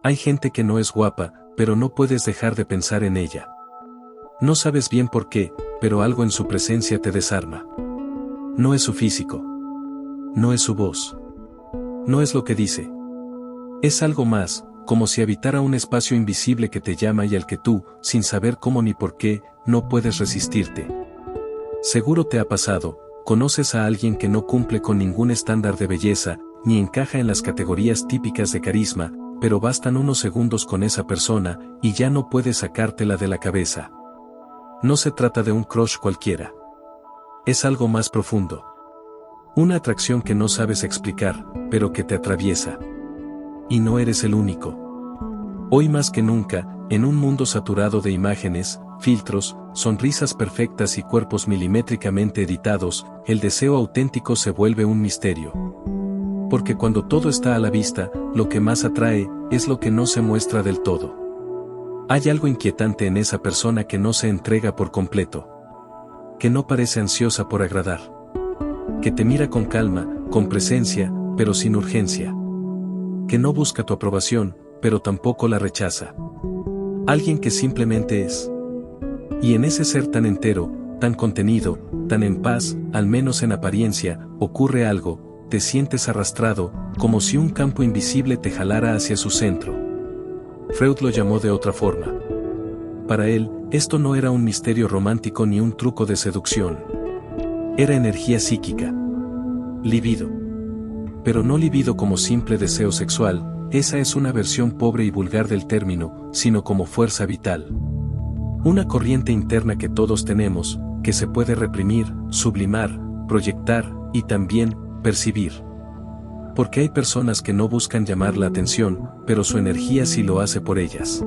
Hay gente que no es guapa, pero no puedes dejar de pensar en ella. No sabes bien por qué, pero algo en su presencia te desarma. No es su físico. No es su voz. No es lo que dice. Es algo más, como si habitara un espacio invisible que te llama y al que tú, sin saber cómo ni por qué, no puedes resistirte. Seguro te ha pasado, conoces a alguien que no cumple con ningún estándar de belleza, ni encaja en las categorías típicas de carisma, pero bastan unos segundos con esa persona, y ya no puedes sacártela de la cabeza. No se trata de un crush cualquiera. Es algo más profundo. Una atracción que no sabes explicar, pero que te atraviesa. Y no eres el único. Hoy más que nunca, en un mundo saturado de imágenes, filtros, sonrisas perfectas y cuerpos milimétricamente editados, el deseo auténtico se vuelve un misterio. Porque cuando todo está a la vista, lo que más atrae, es lo que no se muestra del todo. Hay algo inquietante en esa persona que no se entrega por completo. Que no parece ansiosa por agradar. Que te mira con calma, con presencia, pero sin urgencia. Que no busca tu aprobación, pero tampoco la rechaza. Alguien que simplemente es. Y en ese ser tan entero, tan contenido, tan en paz, al menos en apariencia, ocurre algo, te sientes arrastrado, como si un campo invisible te jalara hacia su centro. Freud lo llamó de otra forma. Para él, esto no era un misterio romántico ni un truco de seducción. Era energía psíquica. Libido. Pero no libido como simple deseo sexual, esa es una versión pobre y vulgar del término, sino como fuerza vital. Una corriente interna que todos tenemos, que se puede reprimir, sublimar, proyectar, y también, percibir. Porque hay personas que no buscan llamar la atención, pero su energía sí lo hace por ellas.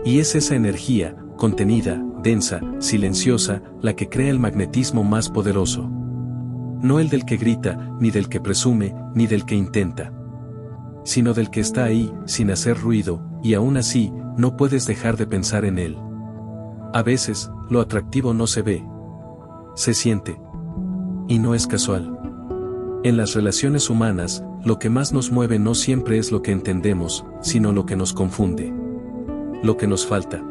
Y es esa energía, contenida, densa, silenciosa, la que crea el magnetismo más poderoso. No el del que grita, ni del que presume, ni del que intenta. Sino del que está ahí, sin hacer ruido, y aún así, no puedes dejar de pensar en él. A veces, lo atractivo no se ve. Se siente. Y no es casual. En las relaciones humanas, lo que más nos mueve no siempre es lo que entendemos, sino lo que nos confunde. Lo que nos falta.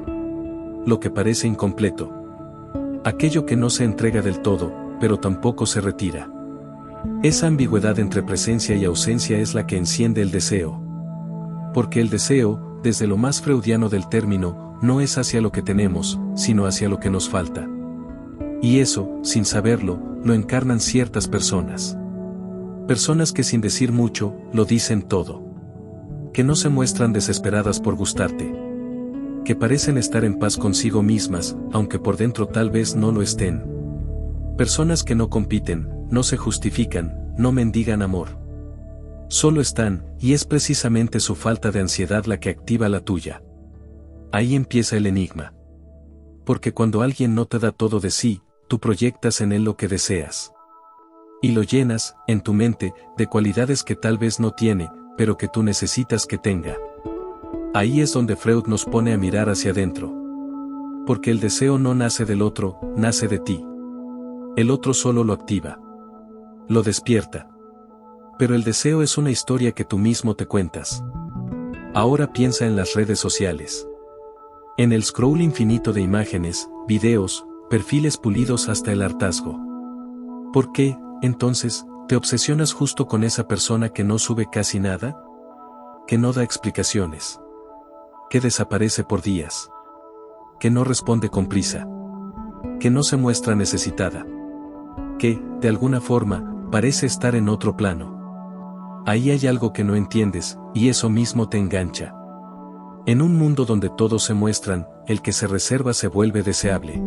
Lo que parece incompleto. Aquello que no se entrega del todo, pero tampoco se retira. Esa ambigüedad entre presencia y ausencia es la que enciende el deseo. Porque el deseo, desde lo más freudiano del término, no es hacia lo que tenemos, sino hacia lo que nos falta. Y eso, sin saberlo, lo encarnan ciertas personas. Personas que sin decir mucho, lo dicen todo. Que no se muestran desesperadas por gustarte. Que parecen estar en paz consigo mismas, aunque por dentro tal vez no lo estén. Personas que no compiten, no se justifican, no mendigan amor. Solo están, y es precisamente su falta de ansiedad la que activa la tuya. Ahí empieza el enigma. Porque cuando alguien no te da todo de sí, tú proyectas en él lo que deseas. Y lo llenas, en tu mente, de cualidades que tal vez no tiene, pero que tú necesitas que tenga. Ahí es donde Freud nos pone a mirar hacia adentro. Porque el deseo no nace del otro, nace de ti. El otro solo lo activa. Lo despierta. Pero el deseo es una historia que tú mismo te cuentas. Ahora piensa en las redes sociales. En el scroll infinito de imágenes, videos, perfiles pulidos hasta el hartazgo. ¿Por qué, entonces, te obsesionas justo con esa persona que no sube casi nada? Que no da explicaciones. Que desaparece por días. Que no responde con prisa. Que no se muestra necesitada. Que, de alguna forma, parece estar en otro plano. Ahí hay algo que no entiendes, y eso mismo te engancha. En un mundo donde todos se muestran, el que se reserva se vuelve deseable.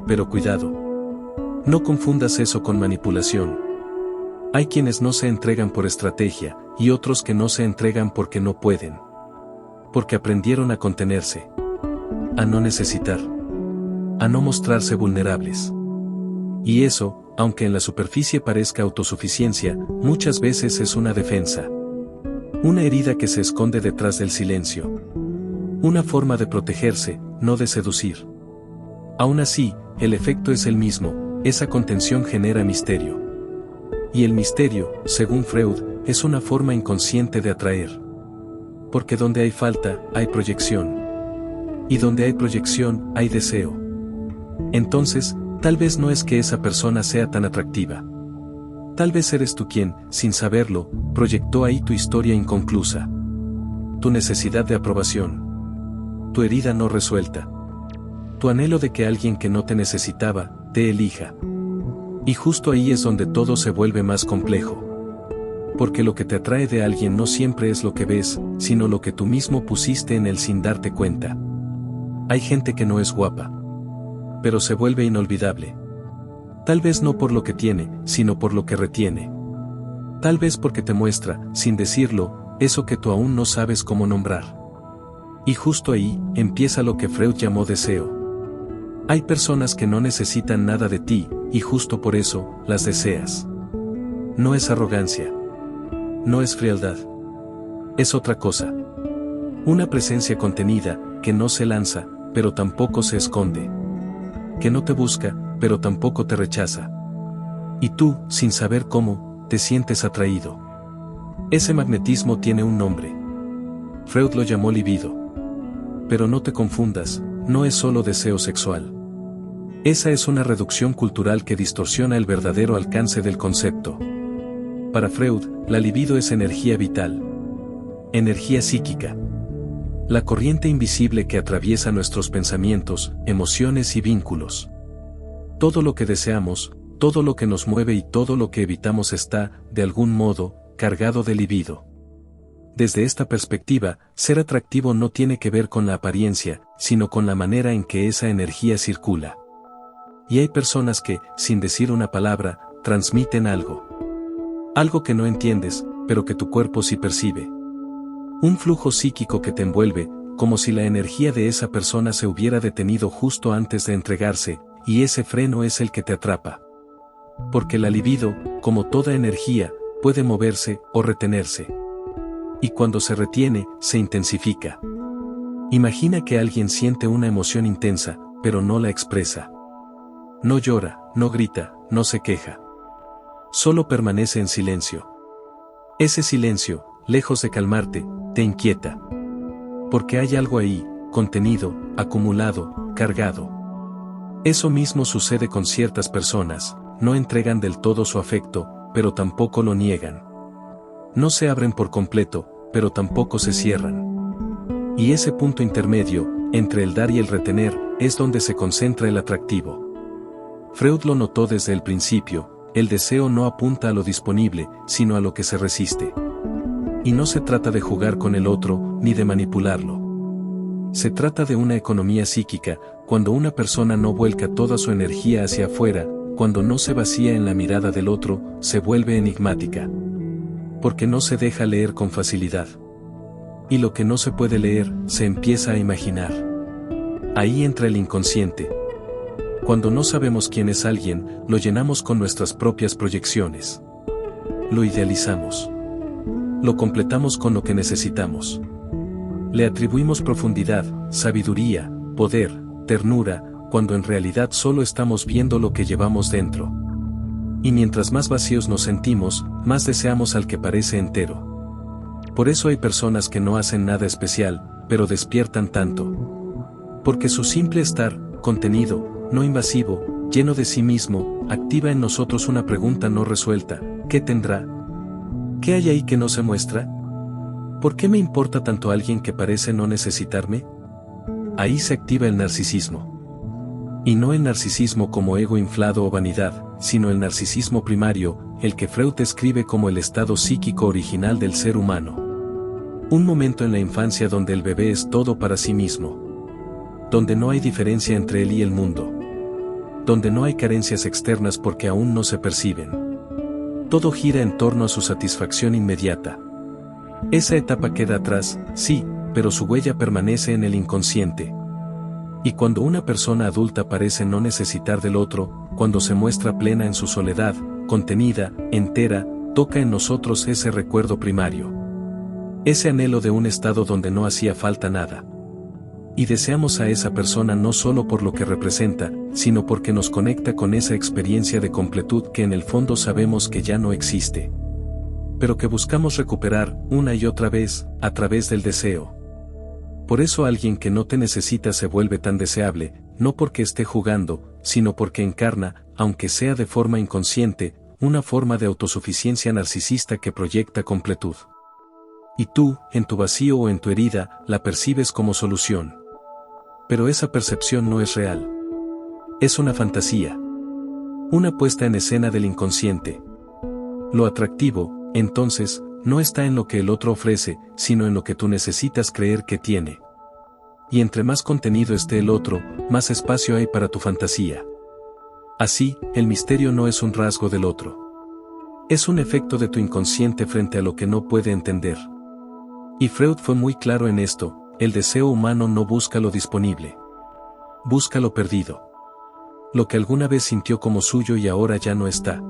Pero cuidado. No confundas eso con manipulación. Hay quienes no se entregan por estrategia, y otros que no se entregan porque no pueden. Porque aprendieron a contenerse. A no necesitar. A no mostrarse vulnerables. Y eso, aunque en la superficie parezca autosuficiencia, muchas veces es una defensa. Una herida que se esconde detrás del silencio. Una forma de protegerse, no de seducir. Aún así, el efecto es el mismo, esa contención genera misterio. Y el misterio, según Freud, es una forma inconsciente de atraer. Porque donde hay falta, hay proyección. Y donde hay proyección, hay deseo. Entonces, tal vez no es que esa persona sea tan atractiva. Tal vez eres tú quien, sin saberlo, proyectó ahí tu historia inconclusa. Tu necesidad de aprobación. Tu herida no resuelta. Tu anhelo de que alguien que no te necesitaba, te elija. Y justo ahí es donde todo se vuelve más complejo. Porque lo que te atrae de alguien no siempre es lo que ves, sino lo que tú mismo pusiste en él sin darte cuenta. Hay gente que no es guapa, pero se vuelve inolvidable. Tal vez no por lo que tiene, sino por lo que retiene. Tal vez porque te muestra, sin decirlo, eso que tú aún no sabes cómo nombrar. Y justo ahí, empieza lo que Freud llamó deseo. Hay personas que no necesitan nada de ti, y justo por eso, las deseas. No es arrogancia. No es frialdad. Es otra cosa. Una presencia contenida, que no se lanza, pero tampoco se esconde. Que no te busca, pero tampoco te rechaza. Y tú, sin saber cómo, te sientes atraído. Ese magnetismo tiene un nombre. Freud lo llamó libido. Pero no te confundas, no es solo deseo sexual. Esa es una reducción cultural que distorsiona el verdadero alcance del concepto. Para Freud, la libido es energía vital. Energía psíquica. La corriente invisible que atraviesa nuestros pensamientos, emociones y vínculos. Todo lo que deseamos, todo lo que nos mueve y todo lo que evitamos está, de algún modo, cargado de libido. Desde esta perspectiva, ser atractivo no tiene que ver con la apariencia, sino con la manera en que esa energía circula. Y hay personas que, sin decir una palabra, transmiten algo. Algo que no entiendes, pero que tu cuerpo sí percibe. Un flujo psíquico que te envuelve, como si la energía de esa persona se hubiera detenido justo antes de entregarse, y ese freno es el que te atrapa. Porque la libido, como toda energía, puede moverse o retenerse. Y cuando se retiene, se intensifica. Imagina que alguien siente una emoción intensa, pero no la expresa. No llora, no grita, no se queja. Solo permanece en silencio. Ese silencio, lejos de calmarte, te inquieta. Porque hay algo ahí, contenido, acumulado, cargado. Eso mismo sucede con ciertas personas, no entregan del todo su afecto, pero tampoco lo niegan. No se abren por completo, pero tampoco se cierran. Y ese punto intermedio, entre el dar y el retener, es donde se concentra el atractivo. Freud lo notó desde el principio, el deseo no apunta a lo disponible, sino a lo que se resiste. Y no se trata de jugar con el otro, ni de manipularlo. Se trata de una economía psíquica, cuando una persona no vuelca toda su energía hacia afuera, cuando no se vacía en la mirada del otro, se vuelve enigmática. Porque no se deja leer con facilidad. Y lo que no se puede leer, se empieza a imaginar. Ahí entra el inconsciente. Cuando no sabemos quién es alguien, lo llenamos con nuestras propias proyecciones. Lo idealizamos. Lo completamos con lo que necesitamos. Le atribuimos profundidad, sabiduría, poder, ternura, cuando en realidad solo estamos viendo lo que llevamos dentro. Y mientras más vacíos nos sentimos, más deseamos al que parece entero. Por eso hay personas que no hacen nada especial, pero despiertan tanto. Porque su simple estar, contenido, no invasivo, lleno de sí mismo, activa en nosotros una pregunta no resuelta: ¿qué tendrá? ¿Qué hay ahí que no se muestra? ¿Por qué me importa tanto alguien que parece no necesitarme? Ahí se activa el narcisismo. Y no el narcisismo como ego inflado o vanidad, sino el narcisismo primario, el que Freud describe como el estado psíquico original del ser humano. Un momento en la infancia donde el bebé es todo para sí mismo. Donde no hay diferencia entre él y el mundo. Donde no hay carencias externas porque aún no se perciben. Todo gira en torno a su satisfacción inmediata. Esa etapa queda atrás, sí, pero su huella permanece en el inconsciente. Y cuando una persona adulta parece no necesitar del otro, cuando se muestra plena en su soledad, contenida, entera, toca en nosotros ese recuerdo primario. Ese anhelo de un estado donde no hacía falta nada. Y deseamos a esa persona no solo por lo que representa, sino porque nos conecta con esa experiencia de completud que en el fondo sabemos que ya no existe. pero que buscamos recuperar una y otra vez, a través del deseo. Por eso alguien que no te necesita se vuelve tan deseable, no porque esté jugando, sino porque encarna, aunque sea de forma inconsciente, una forma de autosuficiencia narcisista que proyecta completud. Y tú, en tu vacío o en tu herida, la percibes como solución. Pero esa percepción no es real. Es una fantasía. Una puesta en escena del inconsciente. Lo atractivo, entonces, no está en lo que el otro ofrece, sino en lo que tú necesitas creer que tiene. Y entre más contenido esté el otro, más espacio hay para tu fantasía. Así, el misterio no es un rasgo del otro. Es un efecto de tu inconsciente frente a lo que no puede entender. Y Freud fue muy claro en esto: el deseo humano no busca lo disponible. Busca lo perdido. Lo que alguna vez sintió como suyo y ahora ya no está.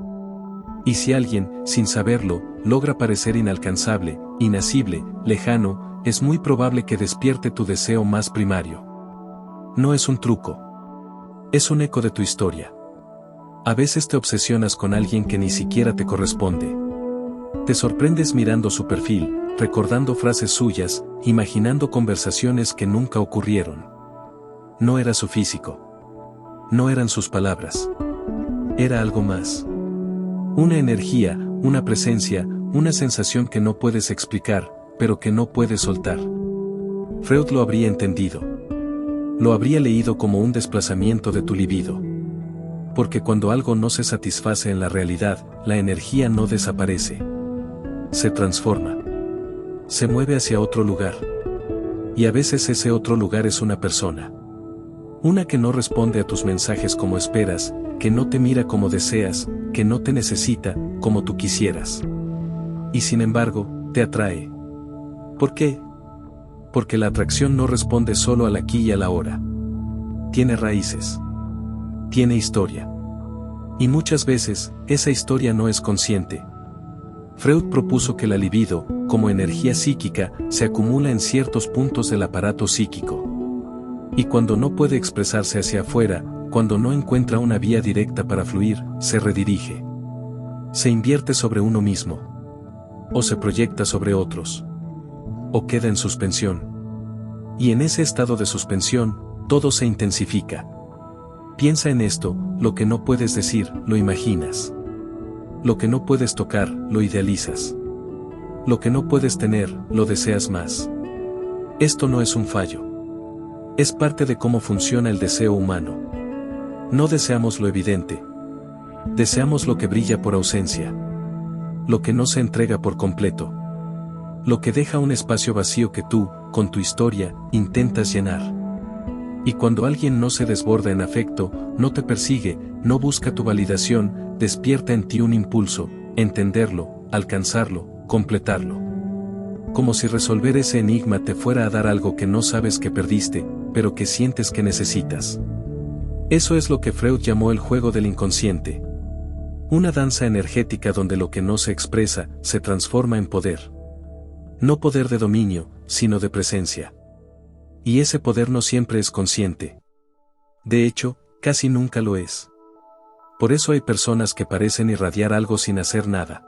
Y si alguien, sin saberlo, logra parecer inalcanzable, inasible, lejano, es muy probable que despierte tu deseo más primario. No es un truco. Es un eco de tu historia. A veces te obsesionas con alguien que ni siquiera te corresponde. Te sorprendes mirando su perfil, recordando frases suyas, imaginando conversaciones que nunca ocurrieron. No era su físico. No eran sus palabras. Era algo más. Una energía, una presencia, una sensación que no puedes explicar, pero que no puedes soltar. Freud lo habría entendido. Lo habría leído como un desplazamiento de tu libido. Porque cuando algo no se satisface en la realidad, la energía no desaparece. Se transforma. Se mueve hacia otro lugar. Y a veces ese otro lugar es una persona. Una que no responde a tus mensajes como esperas, que no te mira como deseas, que no te necesita, como tú quisieras. Y sin embargo, te atrae. ¿Por qué? Porque la atracción no responde solo al aquí y a la ahora. Tiene raíces. Tiene historia. Y muchas veces, esa historia no es consciente. Freud propuso que la libido, como energía psíquica, se acumula en ciertos puntos del aparato psíquico. Y cuando no puede expresarse hacia afuera, cuando no encuentra una vía directa para fluir, se redirige. Se invierte sobre uno mismo. O se proyecta sobre otros. O queda en suspensión. Y en ese estado de suspensión, todo se intensifica. Piensa en esto: lo que no puedes decir, lo imaginas. Lo que no puedes tocar, lo idealizas. Lo que no puedes tener, lo deseas más. Esto no es un fallo. Es parte de cómo funciona el deseo humano. No deseamos lo evidente. Deseamos lo que brilla por ausencia. Lo que no se entrega por completo. Lo que deja un espacio vacío que tú, con tu historia, intentas llenar. Y cuando alguien no se desborda en afecto, no te persigue, no busca tu validación, despierta en ti un impulso: entenderlo, alcanzarlo, completarlo. Como si resolver ese enigma te fuera a dar algo que no sabes que perdiste, pero que sientes que necesitas. Eso es lo que Freud llamó el juego del inconsciente. Una danza energética donde lo que no se expresa, se transforma en poder. No poder de dominio, sino de presencia. Y ese poder no siempre es consciente. De hecho, casi nunca lo es. Por eso hay personas que parecen irradiar algo sin hacer nada.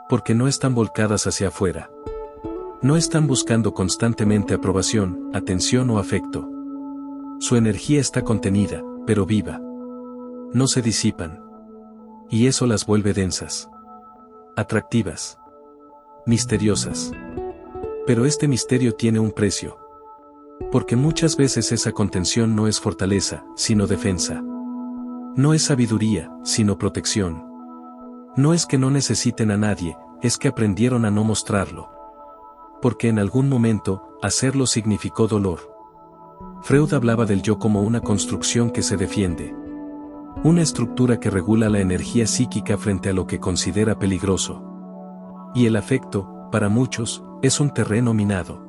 Porque no están volcadas hacia afuera. No están buscando constantemente aprobación, atención o afecto. Su energía está contenida, pero viva. No se disipan. Y eso las vuelve densas. Atractivas. Misteriosas. Pero este misterio tiene un precio. Porque muchas veces esa contención no es fortaleza, sino defensa. No es sabiduría, sino protección. No es que no necesiten a nadie, es que aprendieron a no mostrarlo. Porque en algún momento, hacerlo significó dolor. Freud hablaba del yo como una construcción que se defiende. Una estructura que regula la energía psíquica frente a lo que considera peligroso. Y el afecto, para muchos, es un terreno minado.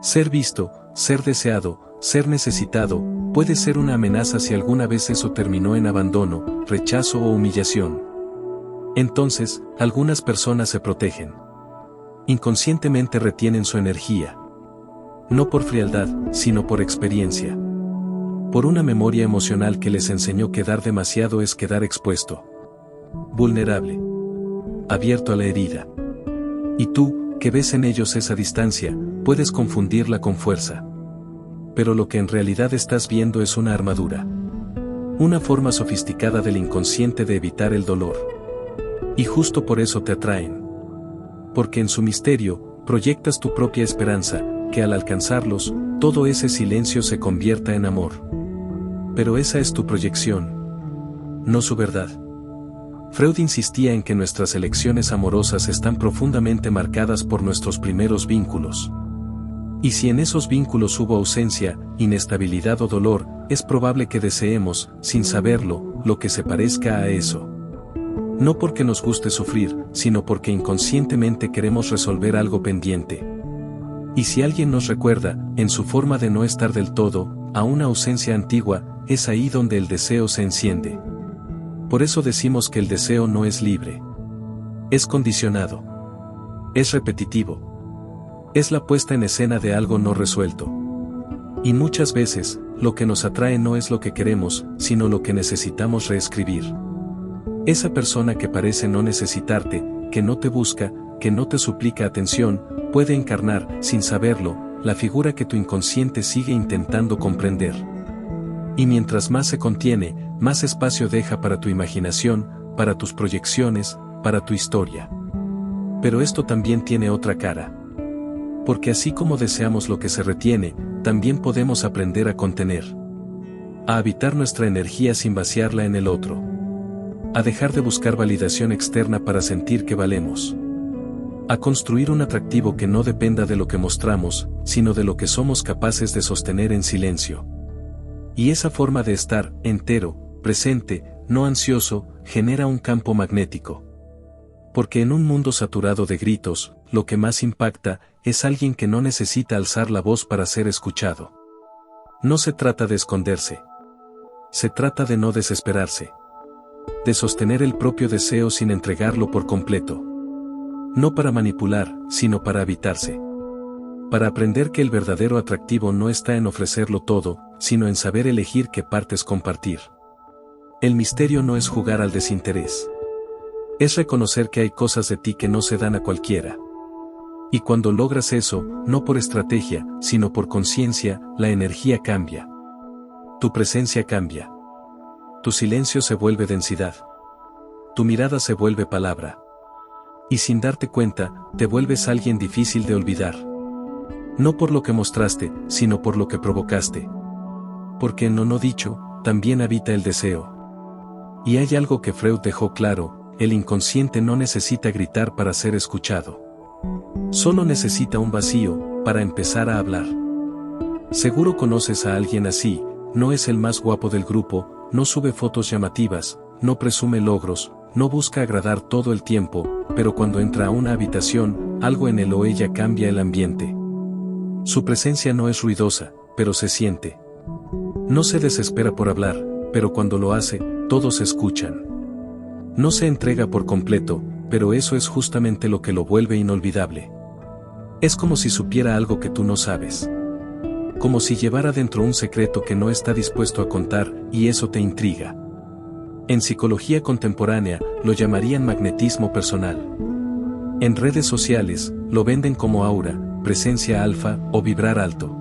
Ser visto, ser deseado, ser necesitado, puede ser una amenaza si alguna vez eso terminó en abandono, rechazo o humillación. Entonces, algunas personas se protegen. Inconscientemente retienen su energía. No por frialdad, sino por experiencia. Por una memoria emocional que les enseñó que dar demasiado es quedar expuesto. Vulnerable. Abierto a la herida. Y tú, que ves en ellos esa distancia, puedes confundirla con fuerza. Pero lo que en realidad estás viendo es una armadura. Una forma sofisticada del inconsciente de evitar el dolor. Y justo por eso te atraen. Porque en su misterio, proyectas tu propia esperanza, que al alcanzarlos, todo ese silencio se convierta en amor. Pero esa es tu proyección, no su verdad. Freud insistía en que nuestras elecciones amorosas están profundamente marcadas por nuestros primeros vínculos. Y si en esos vínculos hubo ausencia, inestabilidad o dolor, es probable que deseemos, sin saberlo, lo que se parezca a eso. No porque nos guste sufrir, sino porque inconscientemente queremos resolver algo pendiente. Y si alguien nos recuerda, en su forma de no estar del todo, a una ausencia antigua, es ahí donde el deseo se enciende. Por eso decimos que el deseo no es libre. Es condicionado. Es repetitivo. Es la puesta en escena de algo no resuelto. Y muchas veces, lo que nos atrae no es lo que queremos, sino lo que necesitamos reescribir. Esa persona que parece no necesitarte, que no te busca, que no te suplica atención, puede encarnar, sin saberlo, la figura que tu inconsciente sigue intentando comprender. Y mientras más se contiene, más espacio deja para tu imaginación, para tus proyecciones, para tu historia. Pero esto también tiene otra cara. Porque así como deseamos lo que se retiene, también podemos aprender a contener. A habitar nuestra energía sin vaciarla en el otro. A dejar de buscar validación externa para sentir que valemos. A construir un atractivo que no dependa de lo que mostramos, sino de lo que somos capaces de sostener en silencio. Y esa forma de estar, entero, presente, no ansioso, genera un campo magnético. Porque en un mundo saturado de gritos, lo que más impacta, es alguien que no necesita alzar la voz para ser escuchado. No se trata de esconderse. Se trata de no desesperarse. De sostener el propio deseo sin entregarlo por completo. No para manipular, sino para habitarse. Para aprender que el verdadero atractivo no está en ofrecerlo todo, sino en saber elegir qué partes compartir. El misterio no es jugar al desinterés. Es reconocer que hay cosas de ti que no se dan a cualquiera. Y cuando logras eso, no por estrategia, sino por conciencia, la energía cambia. Tu presencia cambia. Tu silencio se vuelve densidad. Tu mirada se vuelve palabra. Y sin darte cuenta, te vuelves alguien difícil de olvidar. No por lo que mostraste, sino por lo que provocaste. Porque en lo no dicho, también habita el deseo. Y hay algo que Freud dejó claro, el inconsciente no necesita gritar para ser escuchado. Solo necesita un vacío, para empezar a hablar. Seguro conoces a alguien así, no es el más guapo del grupo, no sube fotos llamativas, no presume logros, no busca agradar todo el tiempo, pero cuando entra a una habitación, algo en él o ella cambia el ambiente. Su presencia no es ruidosa, pero se siente. No se desespera por hablar, pero cuando lo hace, todos escuchan. No se entrega por completo, pero eso es justamente lo que lo vuelve inolvidable. Es como si supiera algo que tú no sabes. Como si llevara dentro un secreto que no está dispuesto a contar, y eso te intriga. En psicología contemporánea, lo llamarían magnetismo personal. En redes sociales, lo venden como aura, presencia alfa o vibrar alto.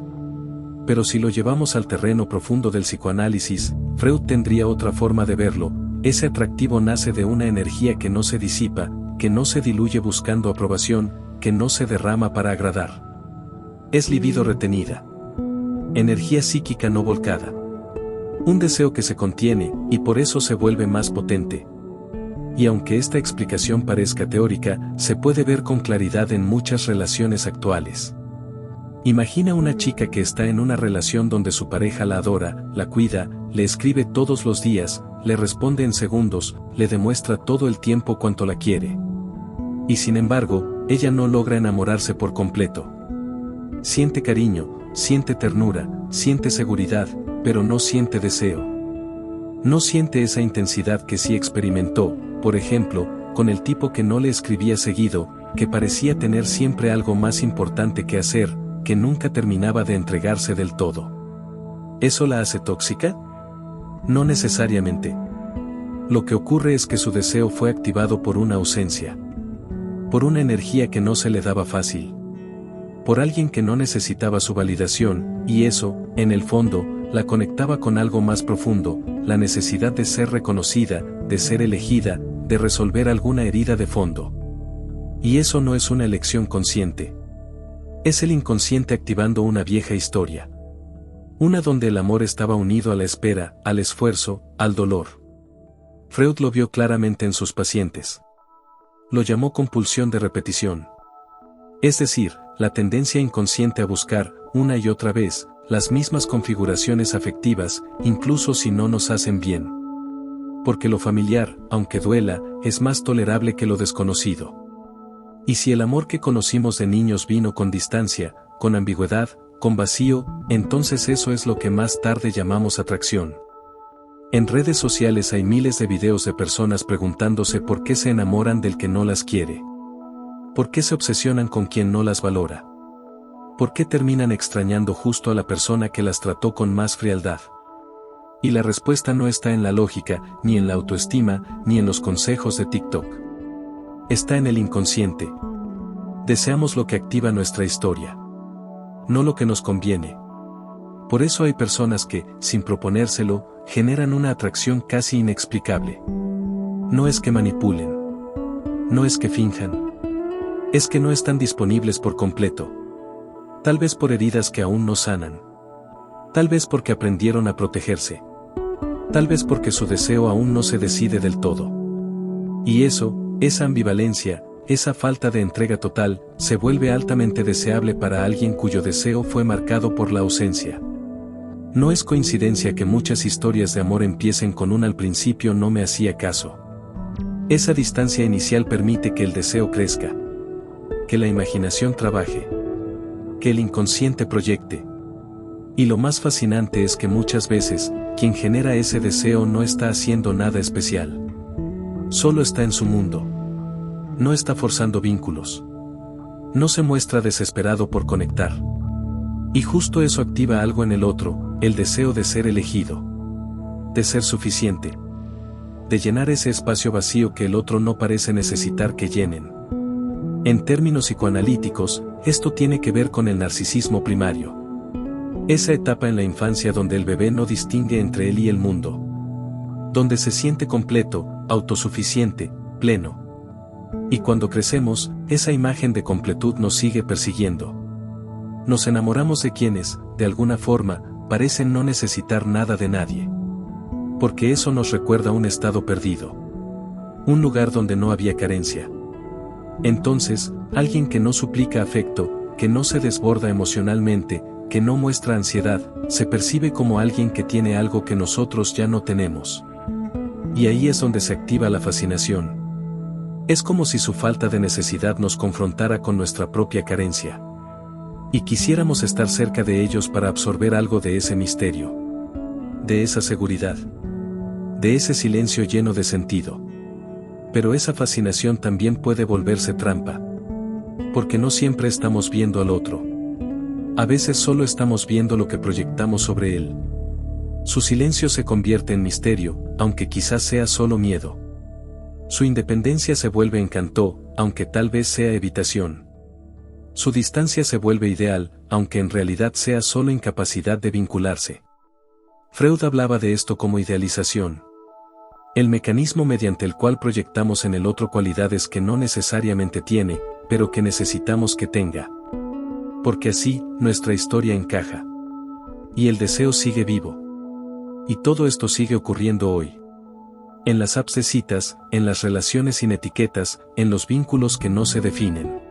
Pero si lo llevamos al terreno profundo del psicoanálisis, Freud tendría otra forma de verlo. Ese atractivo nace de una energía que no se disipa, que no se diluye buscando aprobación, que no se derrama para agradar. Es libido retenida. Energía psíquica no volcada. Un deseo que se contiene, y por eso se vuelve más potente. Y aunque esta explicación parezca teórica, se puede ver con claridad en muchas relaciones actuales. Imagina una chica que está en una relación donde su pareja la adora, la cuida, le escribe todos los días, le responde en segundos, le demuestra todo el tiempo cuánto la quiere. Y sin embargo, ella no logra enamorarse por completo. Siente cariño, siente ternura, siente seguridad, pero no siente deseo. No siente esa intensidad que sí experimentó, por ejemplo, con el tipo que no le escribía seguido, que parecía tener siempre algo más importante que hacer, que nunca terminaba de entregarse del todo. ¿Eso la hace tóxica? No necesariamente. Lo que ocurre es que su deseo fue activado por una ausencia. Por una energía que no se le daba fácil. Por alguien que no necesitaba su validación, y eso, en el fondo, la conectaba con algo más profundo, la necesidad de ser reconocida, de ser elegida, de resolver alguna herida de fondo. Y eso no es una elección consciente. Es el inconsciente activando una vieja historia. Una donde el amor estaba unido a la espera, al esfuerzo, al dolor. Freud lo vio claramente en sus pacientes. Lo llamó compulsión de repetición. Es decir, la tendencia inconsciente a buscar, una y otra vez, las mismas configuraciones afectivas, incluso si no nos hacen bien. Porque lo familiar, aunque duela, es más tolerable que lo desconocido. Y si el amor que conocimos de niños vino con distancia, con ambigüedad, con vacío, entonces eso es lo que más tarde llamamos atracción. En redes sociales hay miles de videos de personas preguntándose por qué se enamoran del que no las quiere. ¿Por qué se obsesionan con quien no las valora? ¿Por qué terminan extrañando justo a la persona que las trató con más frialdad? Y la respuesta no está en la lógica, ni en la autoestima, ni en los consejos de TikTok. Está en el inconsciente. Deseamos lo que activa nuestra historia. No lo que nos conviene. Por eso hay personas que, sin proponérselo, generan una atracción casi inexplicable. No es que manipulen. No es que finjan. Es que no están disponibles por completo. Tal vez por heridas que aún no sanan. Tal vez porque aprendieron a protegerse. Tal vez porque su deseo aún no se decide del todo. Y eso, esa ambivalencia, esa falta de entrega total, se vuelve altamente deseable para alguien cuyo deseo fue marcado por la ausencia. No es coincidencia que muchas historias de amor empiecen con un al principio no me hacía caso. Esa distancia inicial permite que el deseo crezca. Que la imaginación trabaje. Que el inconsciente proyecte. Y lo más fascinante es que muchas veces, quien genera ese deseo no está haciendo nada especial. Solo está en su mundo. No está forzando vínculos. No se muestra desesperado por conectar. Y justo eso activa algo en el otro, el deseo de ser elegido. De ser suficiente. De llenar ese espacio vacío que el otro no parece necesitar que llenen. En términos psicoanalíticos, esto tiene que ver con el narcisismo primario. Esa etapa en la infancia donde el bebé no distingue entre él y el mundo. Donde se siente completo, autosuficiente, pleno. Y cuando crecemos, esa imagen de completud nos sigue persiguiendo. Nos enamoramos de quienes, de alguna forma, parecen no necesitar nada de nadie. Porque eso nos recuerda un estado perdido. Un lugar donde no había carencia. Entonces, alguien que no suplica afecto, que no se desborda emocionalmente, que no muestra ansiedad, se percibe como alguien que tiene algo que nosotros ya no tenemos. Y ahí es donde se activa la fascinación. Es como si su falta de necesidad nos confrontara con nuestra propia carencia. Y quisiéramos estar cerca de ellos para absorber algo de ese misterio. De esa seguridad. De ese silencio lleno de sentido. Pero esa fascinación también puede volverse trampa. Porque no siempre estamos viendo al otro. A veces solo estamos viendo lo que proyectamos sobre él. Su silencio se convierte en misterio, aunque quizás sea solo miedo. Su independencia se vuelve encanto, aunque tal vez sea evitación. Su distancia se vuelve ideal, aunque en realidad sea solo incapacidad de vincularse. Freud hablaba de esto como idealización. El mecanismo mediante el cual proyectamos en el otro cualidades que no necesariamente tiene, pero que necesitamos que tenga. Porque así, nuestra historia encaja. Y el deseo sigue vivo. Y todo esto sigue ocurriendo hoy. En las apps de citas, en las relaciones sin etiquetas, en los vínculos que no se definen.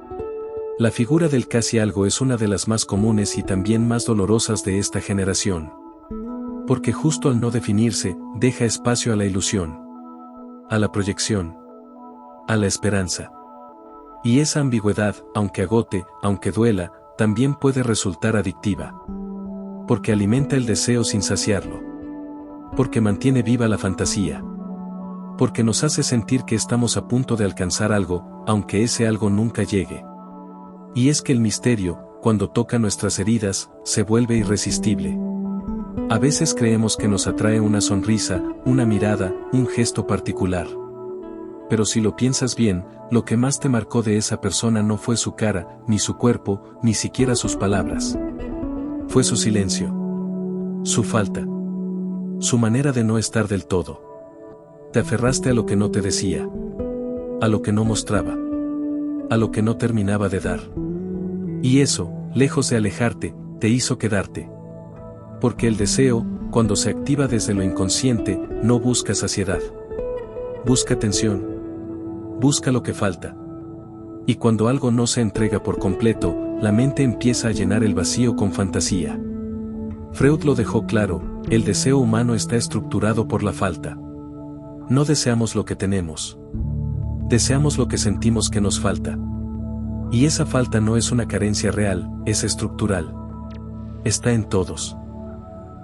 La figura del casi algo es una de las más comunes y también más dolorosas de esta generación. Porque justo al no definirse, deja espacio a la ilusión. A la proyección. A la esperanza. Y esa ambigüedad, aunque agote, aunque duela, también puede resultar adictiva. Porque alimenta el deseo sin saciarlo. Porque mantiene viva la fantasía. Porque nos hace sentir que estamos a punto de alcanzar algo, aunque ese algo nunca llegue. Y es que el misterio, cuando toca nuestras heridas, se vuelve irresistible. A veces creemos que nos atrae una sonrisa, una mirada, un gesto particular. pero si lo piensas bien, lo que más te marcó de esa persona no fue su cara, ni su cuerpo, ni siquiera sus palabras. Fue su silencio. Su falta. Su manera de no estar del todo. Te aferraste a lo que no te decía. A lo que no mostraba. A lo que no terminaba de dar. Y eso, lejos de alejarte, te hizo quedarte. Porque el deseo, cuando se activa desde lo inconsciente, no busca saciedad. Busca atención. Busca lo que falta. Y cuando algo no se entrega por completo, la mente empieza a llenar el vacío con fantasía. Freud lo dejó claro, el deseo humano está estructurado por la falta. No deseamos lo que tenemos. Deseamos lo que sentimos que nos falta. Y esa falta no es una carencia real, es estructural. Está en todos.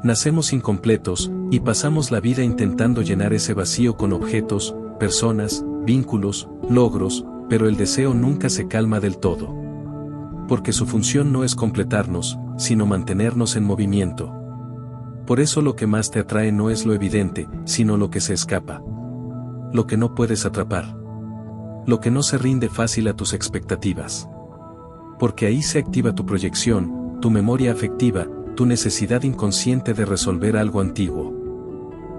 Nacemos incompletos, y pasamos la vida intentando llenar ese vacío con objetos, personas, vínculos, logros, pero el deseo nunca se calma del todo. Porque su función no es completarnos, sino mantenernos en movimiento. Por eso lo que más te atrae no es lo evidente, sino lo que se escapa. Lo que no puedes atrapar. Lo que no se rinde fácil a tus expectativas. Porque ahí se activa tu proyección, tu memoria afectiva, tu necesidad inconsciente de resolver algo antiguo.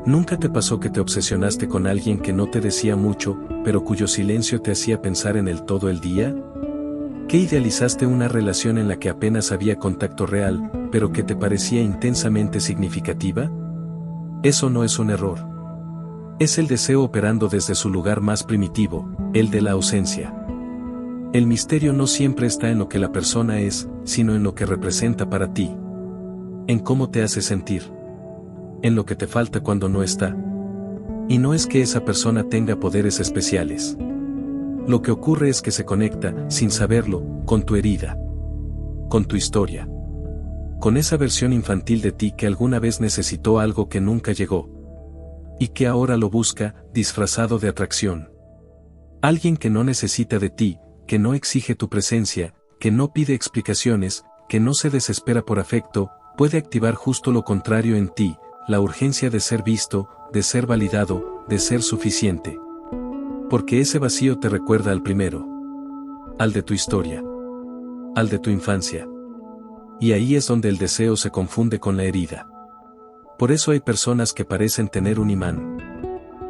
¿Nunca te pasó que te obsesionaste con alguien que no te decía mucho, pero cuyo silencio te hacía pensar en él todo el día? ¿Que idealizaste una relación en la que apenas había contacto real, pero que te parecía intensamente significativa? Eso no es un error. Es el deseo operando desde su lugar más primitivo, el de la ausencia. El misterio no siempre está en lo que la persona es, sino en lo que representa para ti. En cómo te hace sentir. En lo que te falta cuando no está. Y no es que esa persona tenga poderes especiales. Lo que ocurre es que se conecta, sin saberlo, con tu herida. Con tu historia. Con esa versión infantil de ti que alguna vez necesitó algo que nunca llegó. Y que ahora lo busca, disfrazado de atracción. Alguien que no necesita de ti, que no exige tu presencia, que no pide explicaciones, que no se desespera por afecto, puede activar justo lo contrario en ti, la urgencia de ser visto, de ser validado, de ser suficiente. Porque ese vacío te recuerda al primero. Al de tu historia. Al de tu infancia. Y ahí es donde el deseo se confunde con la herida. Por eso hay personas que parecen tener un imán.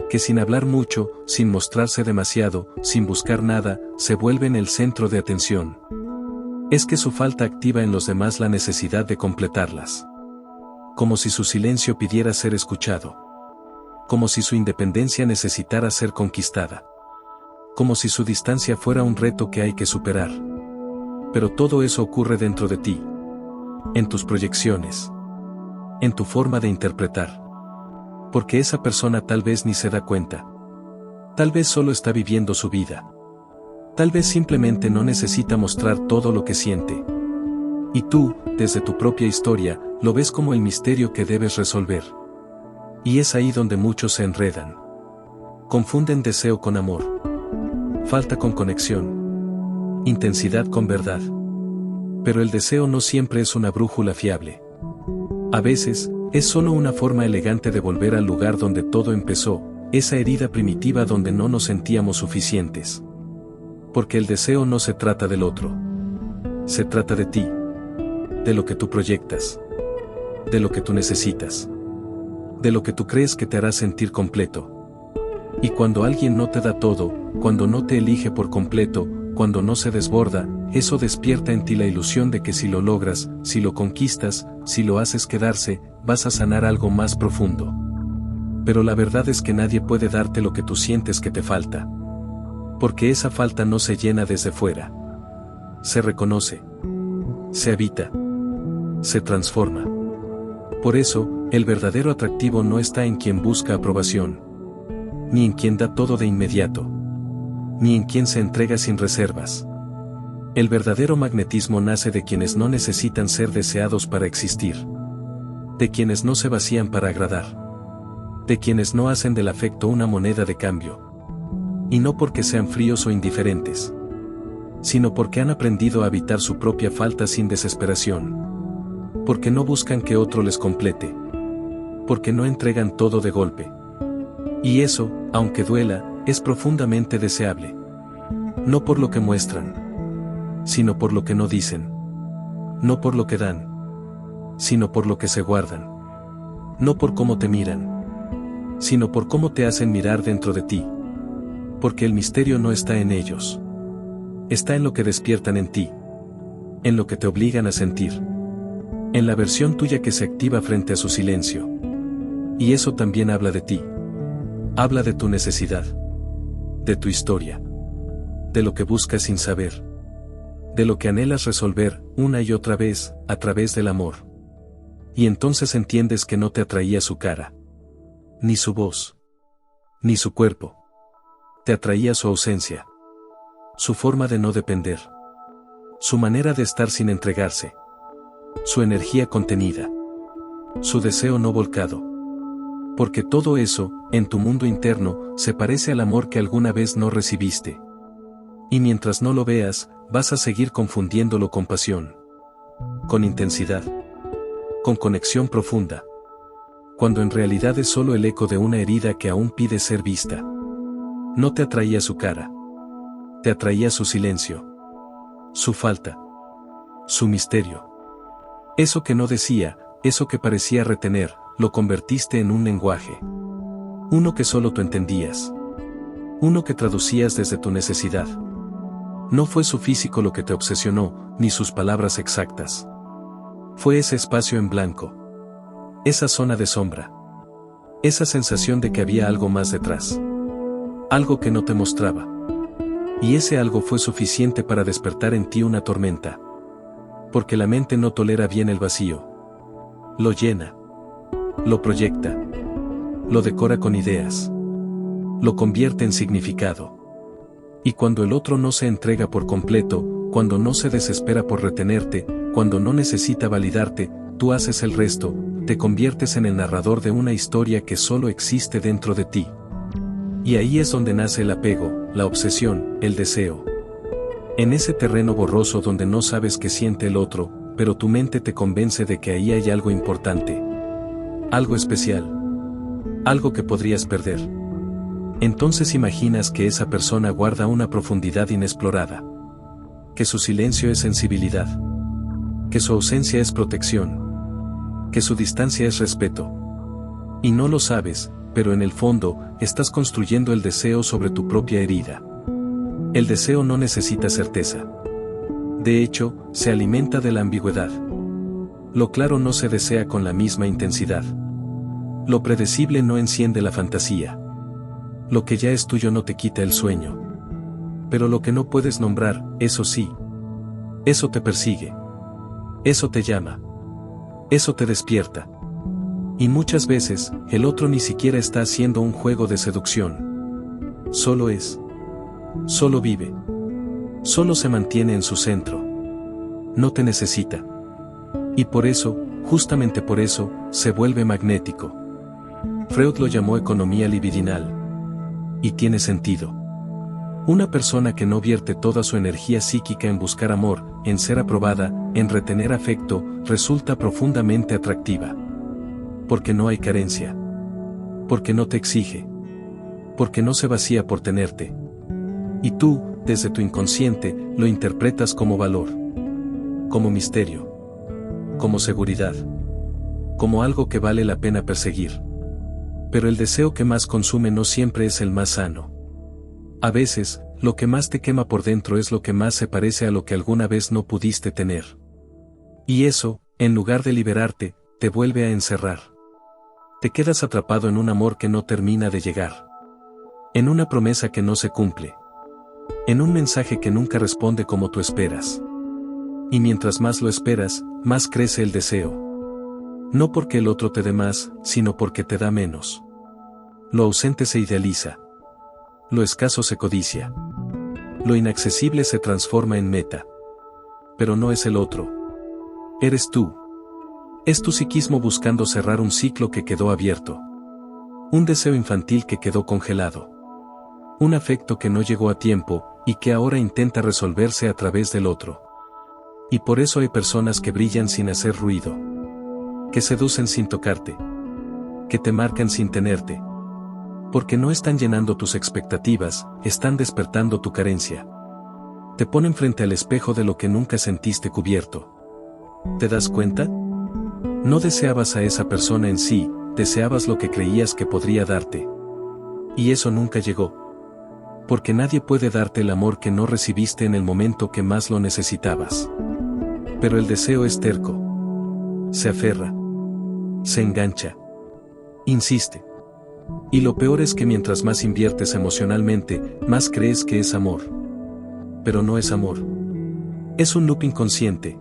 Que sin hablar mucho, sin mostrarse demasiado, sin buscar nada, se vuelven el centro de atención. Es que su falta activa en los demás la necesidad de completarlas. Como si su silencio pidiera ser escuchado. Como si su independencia necesitara ser conquistada. Como si su distancia fuera un reto que hay que superar. Pero todo eso ocurre dentro de ti. En tus proyecciones. En tu forma de interpretar. Porque esa persona tal vez ni se da cuenta. Tal vez solo está viviendo su vida. Tal vez simplemente no necesita mostrar todo lo que siente. Y tú, desde tu propia historia, lo ves como el misterio que debes resolver. Y es ahí donde muchos se enredan. Confunden deseo con amor. Falta con conexión. Intensidad con verdad. Pero el deseo no siempre es una brújula fiable. A veces, es solo una forma elegante de volver al lugar donde todo empezó, esa herida primitiva donde no nos sentíamos suficientes. Porque el deseo no se trata del otro. Se trata de ti. De lo que tú proyectas. De lo que tú necesitas. De lo que tú crees que te hará sentir completo. Y cuando alguien no te da todo, cuando no te elige por completo, cuando no se desborda, eso despierta en ti la ilusión de que si lo logras, si lo conquistas, si lo haces quedarse, vas a sanar algo más profundo. Pero la verdad es que nadie puede darte lo que tú sientes que te falta. Porque esa falta no se llena desde fuera. Se reconoce. Se habita. Se transforma. Por eso, el verdadero atractivo no está en quien busca aprobación. Ni en quien da todo de inmediato. Ni en quien se entrega sin reservas. El verdadero magnetismo nace de quienes no necesitan ser deseados para existir. De quienes no se vacían para agradar. De quienes no hacen del afecto una moneda de cambio. Y no porque sean fríos o indiferentes. Sino porque han aprendido a habitar su propia falta sin desesperación. Porque no buscan que otro les complete. Porque no entregan todo de golpe. Y eso, aunque duela, es profundamente deseable. No por lo que muestran, sino por lo que no dicen. No por lo que dan, sino por lo que se guardan. No por cómo te miran, sino por cómo te hacen mirar dentro de ti. Porque el misterio no está en ellos. Está en lo que despiertan en ti. En lo que te obligan a sentir. En la versión tuya que se activa frente a su silencio. Y eso también habla de ti. Habla de tu necesidad. De tu historia. De lo que buscas sin saber. De lo que anhelas resolver, una y otra vez, a través del amor. Y entonces entiendes que no te atraía su cara. Ni su voz. Ni su cuerpo. Te atraía su ausencia. Su forma de no depender. Su manera de estar sin entregarse. Su energía contenida. Su deseo no volcado. Porque todo eso, en tu mundo interno, se parece al amor que alguna vez no recibiste. Y mientras no lo veas, vas a seguir confundiéndolo con pasión. Con intensidad. Con conexión profunda. Cuando en realidad es solo el eco de una herida que aún pide ser vista. No te atraía su cara. Te atraía su silencio. Su falta. Su misterio. Eso que no decía, eso que parecía retener, lo convertiste en un lenguaje. Uno que solo tú entendías. Uno que traducías desde tu necesidad. No fue su físico lo que te obsesionó, ni sus palabras exactas. Fue ese espacio en blanco. Esa zona de sombra. Esa sensación de que había algo más detrás. Algo que no te mostraba. Y ese algo fue suficiente para despertar en ti una tormenta. Porque la mente no tolera bien el vacío. Lo llena. Lo proyecta. Lo decora con ideas. Lo convierte en significado. Y cuando el otro no se entrega por completo, cuando no se desespera por retenerte, cuando no necesita validarte, tú haces el resto, te conviertes en el narrador de una historia que solo existe dentro de ti. Y ahí es donde nace el apego, la obsesión, el deseo. En ese terreno borroso donde no sabes qué siente el otro, pero tu mente te convence de que ahí hay algo importante. Algo especial. Algo que podrías perder. Entonces imaginas que esa persona guarda una profundidad inexplorada. Que su silencio es sensibilidad. Que su ausencia es protección. Que su distancia es respeto. Y no lo sabes, pero en el fondo, estás construyendo el deseo sobre tu propia herida. El deseo no necesita certeza. De hecho, se alimenta de la ambigüedad. Lo claro no se desea con la misma intensidad. Lo predecible no enciende la fantasía. Lo que ya es tuyo no te quita el sueño. Pero lo que no puedes nombrar, eso sí. Eso te persigue. Eso te llama. Eso te despierta. Y muchas veces, el otro ni siquiera está haciendo un juego de seducción. Solo es. Solo vive. Solo se mantiene en su centro. No te necesita. Y por eso, justamente por eso, se vuelve magnético. Freud lo llamó economía libidinal. Y tiene sentido. Una persona que no vierte toda su energía psíquica en buscar amor, en ser aprobada, en retener afecto, resulta profundamente atractiva. Porque no hay carencia. Porque no te exige. Porque no se vacía por tenerte. Y tú, desde tu inconsciente, lo interpretas como valor. Como misterio. Como seguridad. Como algo que vale la pena perseguir. Pero el deseo que más consume no siempre es el más sano. A veces, lo que más te quema por dentro es lo que más se parece a lo que alguna vez no pudiste tener. Y eso, en lugar de liberarte, te vuelve a encerrar. Te quedas atrapado en un amor que no termina de llegar. En una promesa que no se cumple. En un mensaje que nunca responde como tú esperas. Y mientras más lo esperas, más crece el deseo. No porque el otro te dé más, sino porque te da menos. Lo ausente se idealiza. Lo escaso se codicia. Lo inaccesible se transforma en meta. Pero no es el otro. Eres tú. Es tu psiquismo buscando cerrar un ciclo que quedó abierto. Un deseo infantil que quedó congelado. Un afecto que no llegó a tiempo, y que ahora intenta resolverse a través del otro. Y por eso hay personas que brillan sin hacer ruido. Que seducen sin tocarte. Que te marcan sin tenerte. Porque no están llenando tus expectativas, están despertando tu carencia. Te ponen frente al espejo de lo que nunca sentiste cubierto. ¿Te das cuenta? No deseabas a esa persona en sí, deseabas lo que creías que podría darte. Y eso nunca llegó. Porque nadie puede darte el amor que no recibiste en el momento que más lo necesitabas. Pero el deseo es terco. Se aferra. Se engancha. Insiste. Y lo peor es que mientras más inviertes emocionalmente, más crees que es amor. Pero no es amor. Es un loop inconsciente.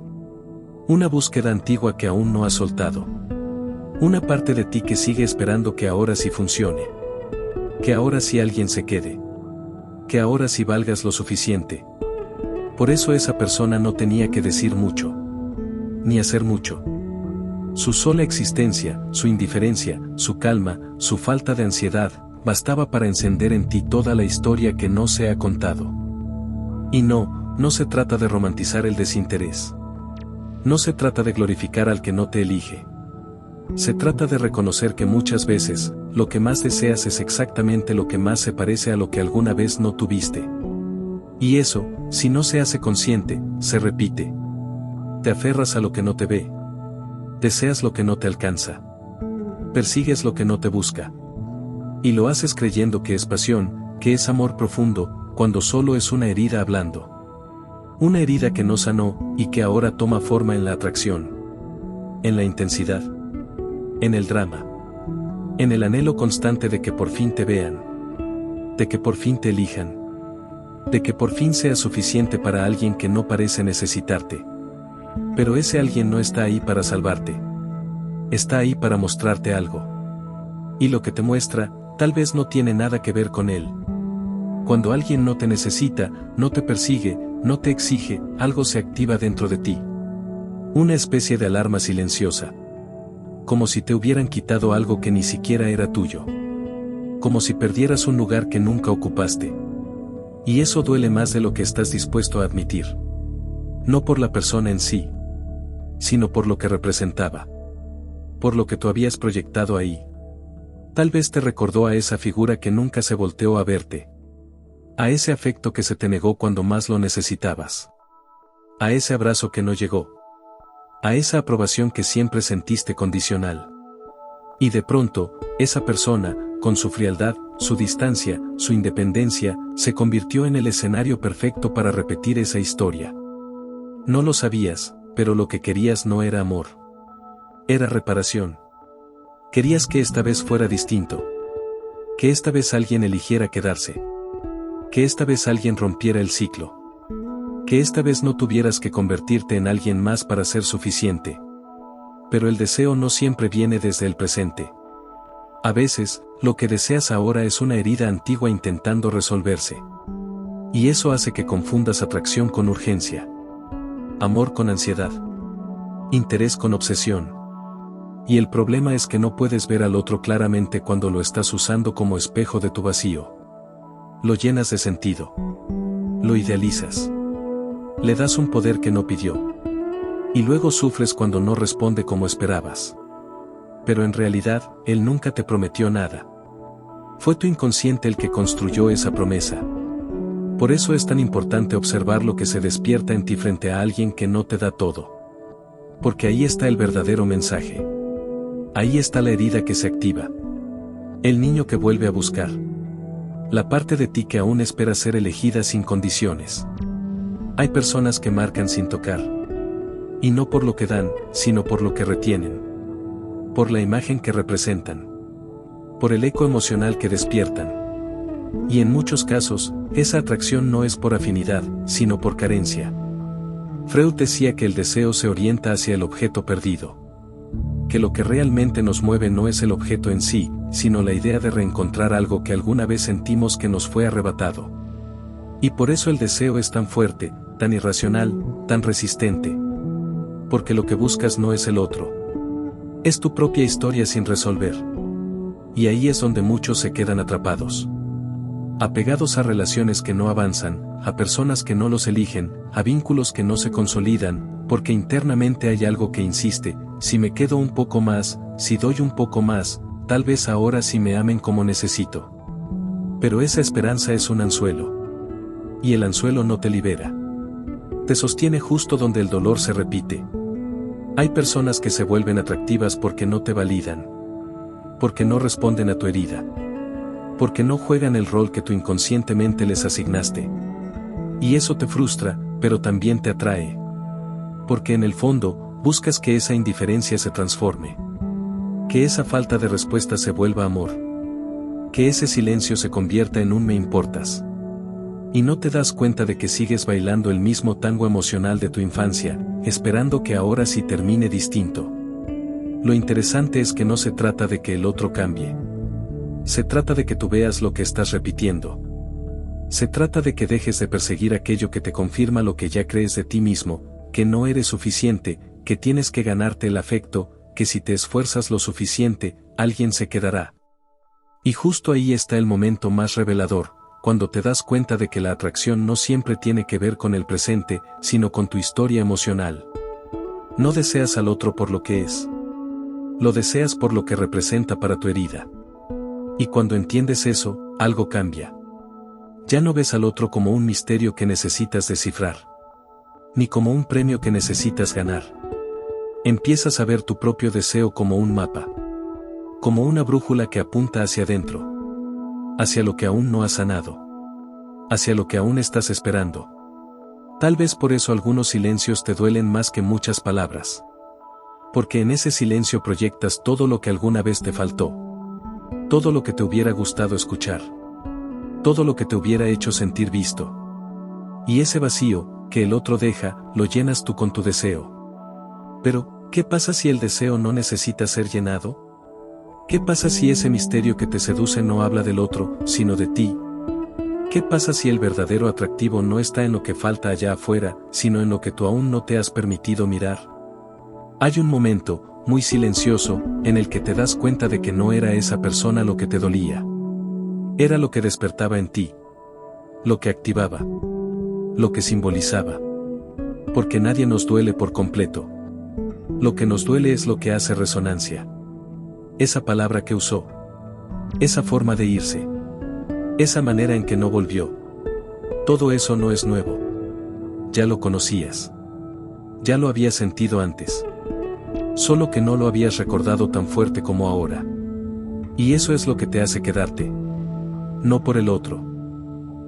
Una búsqueda antigua que aún no has soltado. Una parte de ti que sigue esperando que ahora sí funcione. Que ahora sí alguien se quede. Que ahora sí valgas lo suficiente. Por eso esa persona no tenía que decir mucho. Ni hacer mucho. Su sola existencia, su indiferencia, su calma, su falta de ansiedad, bastaba para encender en ti toda la historia que no se ha contado. Y no se trata de romantizar el desinterés. No se trata de glorificar al que no te elige. Se trata de reconocer que muchas veces, lo que más deseas es exactamente lo que más se parece a lo que alguna vez no tuviste. Y eso, si no se hace consciente, se repite. Te aferras a lo que no te ve. Deseas lo que no te alcanza. Persigues lo que no te busca. Y lo haces creyendo que es pasión, que es amor profundo, cuando solo es una herida hablando. Una herida que no sanó, y que ahora toma forma en la atracción. En la intensidad. En el drama. En el anhelo constante de que por fin te vean. De que por fin te elijan. De que por fin sea suficiente para alguien que no parece necesitarte. Pero ese alguien no está ahí para salvarte. Está ahí para mostrarte algo. Y lo que te muestra, tal vez no tiene nada que ver con él. Cuando alguien no te necesita, no te persigue, no te exige, algo se activa dentro de ti. Una especie de alarma silenciosa. Como si te hubieran quitado algo que ni siquiera era tuyo. Como si perdieras un lugar que nunca ocupaste. Y eso duele más de lo que estás dispuesto a admitir. No por la persona en sí, sino por lo que representaba. Por lo que tú habías proyectado ahí. Tal vez te recordó a esa figura que nunca se volteó a verte. A ese afecto que se te negó cuando más lo necesitabas. A ese abrazo que no llegó. A esa aprobación que siempre sentiste condicional. Y de pronto, esa persona, con su frialdad, su distancia, su independencia, se convirtió en el escenario perfecto para repetir esa historia. No lo sabías, pero lo que querías no era amor. Era reparación. Querías que esta vez fuera distinto. Que esta vez alguien eligiera quedarse. Que esta vez alguien rompiera el ciclo. Que esta vez no tuvieras que convertirte en alguien más para ser suficiente. Pero el deseo no siempre viene desde el presente. A veces, lo que deseas ahora es una herida antigua intentando resolverse. Y eso hace que confundas atracción con urgencia. Amor con ansiedad. Interés con obsesión. Y el problema es que no puedes ver al otro claramente cuando lo estás usando como espejo de tu vacío. Lo llenas de sentido. Lo idealizas. Le das un poder que no pidió. Y luego sufres cuando no responde como esperabas. Pero en realidad, él nunca te prometió nada. Fue tu inconsciente el que construyó esa promesa. Por eso es tan importante observar lo que se despierta en ti frente a alguien que no te da todo. Porque ahí está el verdadero mensaje. Ahí está la herida que se activa. El niño que vuelve a buscar. La parte de ti que aún espera ser elegida sin condiciones. Hay personas que marcan sin tocar. Y no por lo que dan, sino por lo que retienen. Por la imagen que representan. Por el eco emocional que despiertan. Y en muchos casos, esa atracción no es por afinidad, sino por carencia. Freud decía que el deseo se orienta hacia el objeto perdido. Que lo que realmente nos mueve no es el objeto en sí, sino la idea de reencontrar algo que alguna vez sentimos que nos fue arrebatado. Y por eso el deseo es tan fuerte, tan irracional, tan resistente. Porque lo que buscas no es el otro. Es tu propia historia sin resolver. Y ahí es donde muchos se quedan atrapados. Apegados a relaciones que no avanzan, a personas que no los eligen, a vínculos que no se consolidan, porque internamente hay algo que insiste: si me quedo un poco más, si doy un poco más, tal vez ahora sí me amen como necesito. Pero esa esperanza es un anzuelo. Y el anzuelo no te libera. Te sostiene justo donde el dolor se repite. Hay personas que se vuelven atractivas porque no te validan. Porque no responden a tu herida. Porque no juegan el rol que tú inconscientemente les asignaste. Y eso te frustra, pero también te atrae. Porque en el fondo, buscas que esa indiferencia se transforme. Que esa falta de respuesta se vuelva amor. Que ese silencio se convierta en un me importas. Y no te das cuenta de que sigues bailando el mismo tango emocional de tu infancia, esperando que ahora sí termine distinto. Lo interesante es que no se trata de que el otro cambie. Se trata de que tú veas lo que estás repitiendo. Se trata de que dejes de perseguir aquello que te confirma lo que ya crees de ti mismo, que no eres suficiente, que tienes que ganarte el afecto, que si te esfuerzas lo suficiente, alguien se quedará. Y justo ahí está el momento más revelador, cuando te das cuenta de que la atracción no siempre tiene que ver con el presente, sino con tu historia emocional. No deseas al otro por lo que es. Lo deseas por lo que representa para tu herida. Y cuando entiendes eso, algo cambia. Ya no ves al otro como un misterio que necesitas descifrar. Ni como un premio que necesitas ganar. Empiezas a ver tu propio deseo como un mapa. Como una brújula que apunta hacia adentro. Hacia lo que aún no has sanado. Hacia lo que aún estás esperando. Tal vez por eso algunos silencios te duelen más que muchas palabras. Porque en ese silencio proyectas todo lo que alguna vez te faltó. Todo lo que te hubiera gustado escuchar. Todo lo que te hubiera hecho sentir visto. Y ese vacío, que el otro deja, lo llenas tú con tu deseo. Pero, ¿qué pasa si el deseo no necesita ser llenado? ¿Qué pasa si ese misterio que te seduce no habla del otro, sino de ti? ¿Qué pasa si el verdadero atractivo no está en lo que falta allá afuera, sino en lo que tú aún no te has permitido mirar? Hay un momento, muy silencioso, en el que te das cuenta de que no era esa persona lo que te dolía. Era lo que despertaba en ti. Lo que activaba. Lo que simbolizaba. Porque nadie nos duele por completo. Lo que nos duele es lo que hace resonancia. Esa palabra que usó. Esa forma de irse. Esa manera en que no volvió. Todo eso no es nuevo. Ya lo conocías. Ya lo habías sentido antes. Solo que no lo habías recordado tan fuerte como ahora. Y eso es lo que te hace quedarte. No por el otro.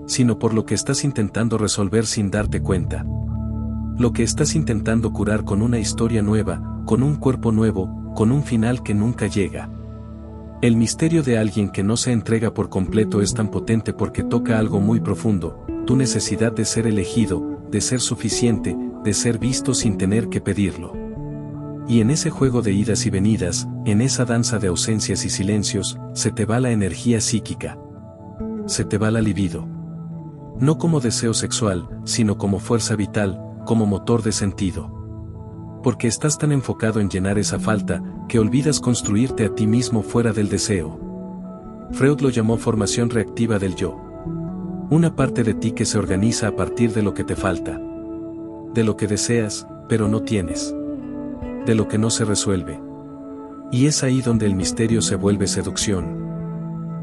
Sino por lo que estás intentando resolver sin darte cuenta. Lo que estás intentando curar con una historia nueva, con un cuerpo nuevo, con un final que nunca llega. El misterio de alguien que no se entrega por completo es tan potente porque toca algo muy profundo, tu necesidad de ser elegido, de ser suficiente, de ser visto sin tener que pedirlo. Y en ese juego de idas y venidas, en esa danza de ausencias y silencios, se te va la energía psíquica. Se te va la libido. No como deseo sexual, sino como fuerza vital, como motor de sentido. Porque estás tan enfocado en llenar esa falta, que olvidas construirte a ti mismo fuera del deseo. Freud lo llamó formación reactiva del yo. Una parte de ti que se organiza a partir de lo que te falta. De lo que deseas, pero no tienes. De lo que no se resuelve. Y es ahí donde el misterio se vuelve seducción.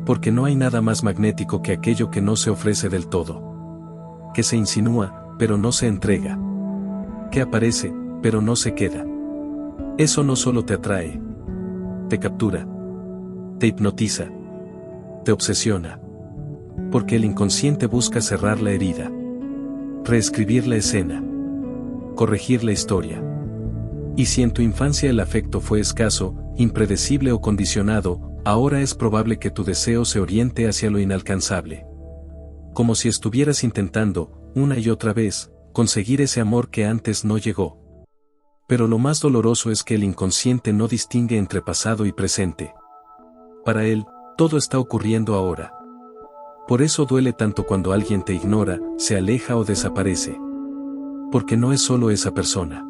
Porque no hay nada más magnético que aquello que no se ofrece del todo. Que se insinúa, pero no se entrega. Que aparece, pero no se queda. Eso no solo te atrae. Te captura. Te hipnotiza. Te obsesiona. Porque el inconsciente busca cerrar la herida. Reescribir la escena. Corregir la historia. Y si en tu infancia el afecto fue escaso, impredecible o condicionado, ahora es probable que tu deseo se oriente hacia lo inalcanzable. Como si estuvieras intentando, una y otra vez, conseguir ese amor que antes no llegó. Pero lo más doloroso es que el inconsciente no distingue entre pasado y presente. Para él, todo está ocurriendo ahora. Por eso duele tanto cuando alguien te ignora, se aleja o desaparece. Porque no es solo esa persona.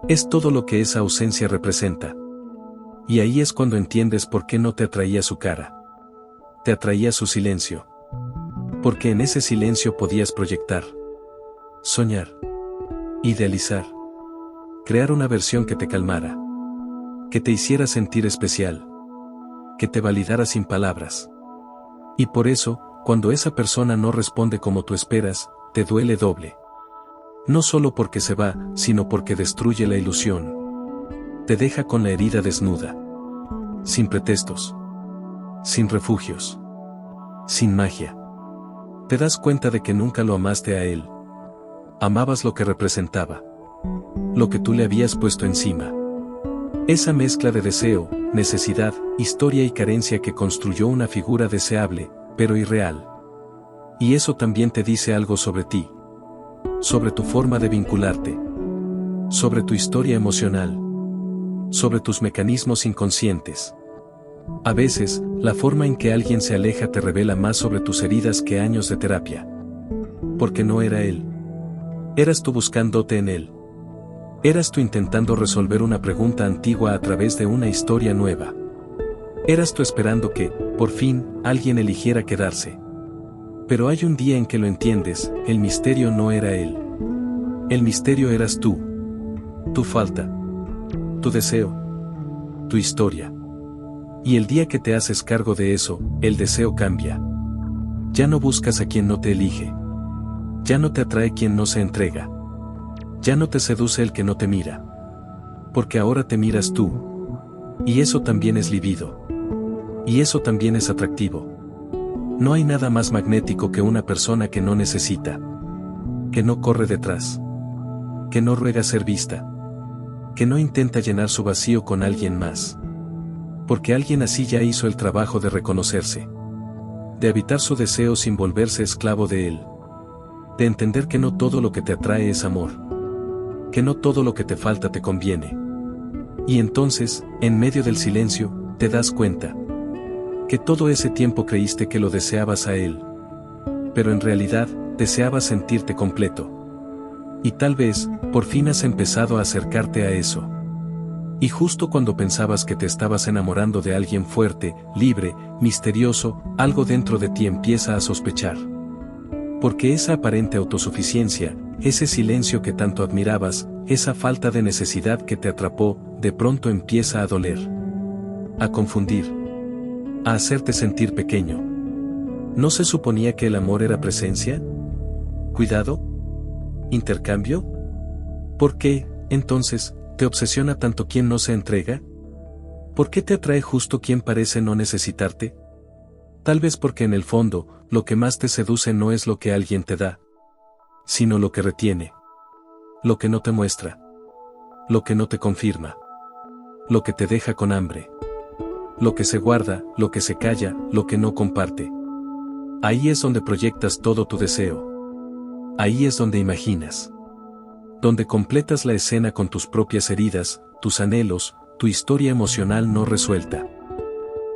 Es todo lo que esa ausencia representa. Y ahí es cuando entiendes por qué no te atraía su cara. Te atraía su silencio. Porque en ese silencio podías proyectar. Soñar. Idealizar. Crear una versión que te calmara. Que te hiciera sentir especial. Que te validara sin palabras. Y por eso, cuando esa persona no responde como tú esperas, te duele doble. No solo porque se va, sino porque destruye la ilusión. Te deja con la herida desnuda. Sin pretextos. Sin refugios. Sin magia. Te das cuenta de que nunca lo amaste a él. Amabas lo que representaba. Lo que tú le habías puesto encima. Esa mezcla de deseo, necesidad, historia y carencia que construyó una figura deseable, pero irreal. Y eso también te dice algo sobre ti. Sobre tu forma de vincularte. Sobre tu historia emocional. Sobre tus mecanismos inconscientes. A veces, la forma en que alguien se aleja te revela más sobre tus heridas que años de terapia. Porque no era él. Eras tú buscándote en él. Eras tú intentando resolver una pregunta antigua a través de una historia nueva. Eras tú esperando que, por fin, alguien eligiera quedarse. Pero hay un día en que lo entiendes, el misterio no era él. El misterio eras tú. Tu falta. Tu deseo. Tu historia. Y el día que te haces cargo de eso, el deseo cambia. Ya no buscas a quien no te elige. Ya no te atrae quien no se entrega. Ya no te seduce el que no te mira. Porque ahora te miras tú. Y eso también es libido. Y eso también es atractivo. No hay nada más magnético que una persona que no necesita. Que no corre detrás. Que no ruega ser vista. Que no intenta llenar su vacío con alguien más. Porque alguien así ya hizo el trabajo de reconocerse. De habitar su deseo sin volverse esclavo de él. De entender que no todo lo que te atrae es amor. Que no todo lo que te falta te conviene. Y entonces, en medio del silencio, te das cuenta. Que todo ese tiempo creíste que lo deseabas a él. Pero en realidad, deseabas sentirte completo. Y tal vez, por fin has empezado a acercarte a eso. Y justo cuando pensabas que te estabas enamorando de alguien fuerte, libre, misterioso, algo dentro de ti empieza a sospechar. Porque esa aparente autosuficiencia, ese silencio que tanto admirabas, esa falta de necesidad que te atrapó, de pronto empieza a doler. A confundir. A hacerte sentir pequeño. ¿No se suponía que el amor era presencia? ¿Cuidado? ¿Intercambio? ¿Por qué, entonces, te obsesiona tanto quien no se entrega? ¿Por qué te atrae justo quien parece no necesitarte? Tal vez porque en el fondo, lo que más te seduce no es lo que alguien te da, sino lo que retiene. Lo que no te muestra. Lo que no te confirma. Lo que te deja con hambre. Lo que se guarda, lo que se calla, lo que no comparte. Ahí es donde proyectas todo tu deseo. Ahí es donde imaginas. Donde completas la escena con tus propias heridas, tus anhelos, tu historia emocional no resuelta.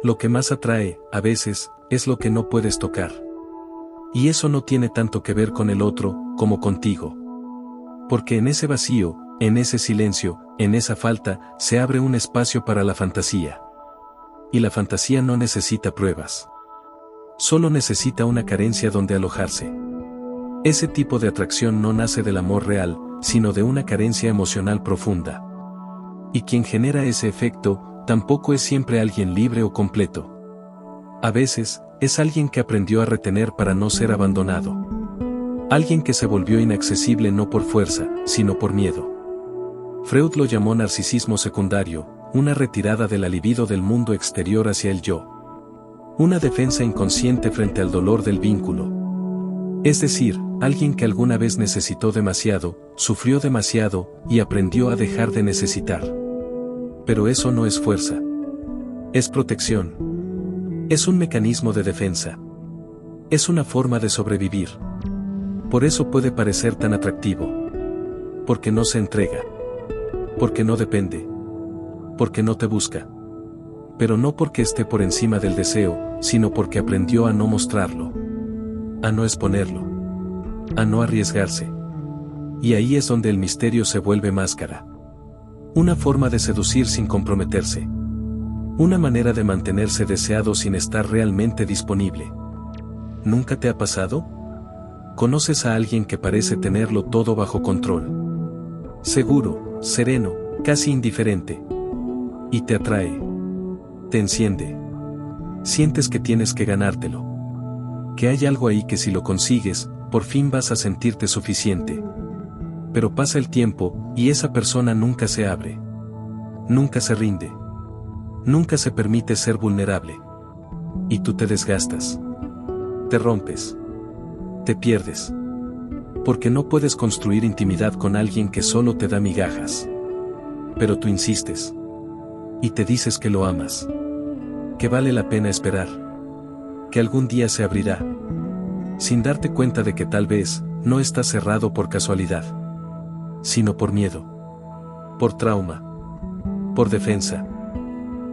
Lo que más atrae, a veces, es lo que no puedes tocar. Y eso no tiene tanto que ver con el otro, como contigo. Porque en ese vacío, en ese silencio, en esa falta, se abre un espacio para la fantasía. Y la fantasía no necesita pruebas. Solo necesita una carencia donde alojarse. Ese tipo de atracción no nace del amor real, sino de una carencia emocional profunda. Y quien genera ese efecto, tampoco es siempre alguien libre o completo. A veces, es alguien que aprendió a retener para no ser abandonado. Alguien que se volvió inaccesible no por fuerza, sino por miedo. Freud lo llamó narcisismo secundario, una retirada de la libido del mundo exterior hacia el yo. Una defensa inconsciente frente al dolor del vínculo. Es decir, alguien que alguna vez necesitó demasiado, sufrió demasiado, y aprendió a dejar de necesitar. Pero eso no es fuerza. Es protección. Es un mecanismo de defensa. Es una forma de sobrevivir. Por eso puede parecer tan atractivo. Porque no se entrega. Porque no depende. Porque no te busca. Pero no porque esté por encima del deseo, sino porque aprendió a no mostrarlo. A no exponerlo. A no arriesgarse. Y ahí es donde el misterio se vuelve máscara. Una forma de seducir sin comprometerse. Una manera de mantenerse deseado sin estar realmente disponible. ¿Nunca te ha pasado? ¿Conoces a alguien que parece tenerlo todo bajo control? Seguro, sereno, casi indiferente. Y te atrae. Te enciende. Sientes que tienes que ganártelo. que hay algo ahí que si lo consigues, por fin vas a sentirte suficiente. Pero pasa el tiempo, y esa persona nunca se abre. Nunca se rinde. Nunca se permite ser vulnerable. Y tú te desgastas. Te rompes. Te pierdes. Porque no puedes construir intimidad con alguien que solo te da migajas. Pero tú insistes. Y te dices que lo amas. Que vale la pena esperar. Que algún día se abrirá. Sin darte cuenta de que tal vez, no está cerrado por casualidad. Sino por miedo. Por trauma. Por defensa.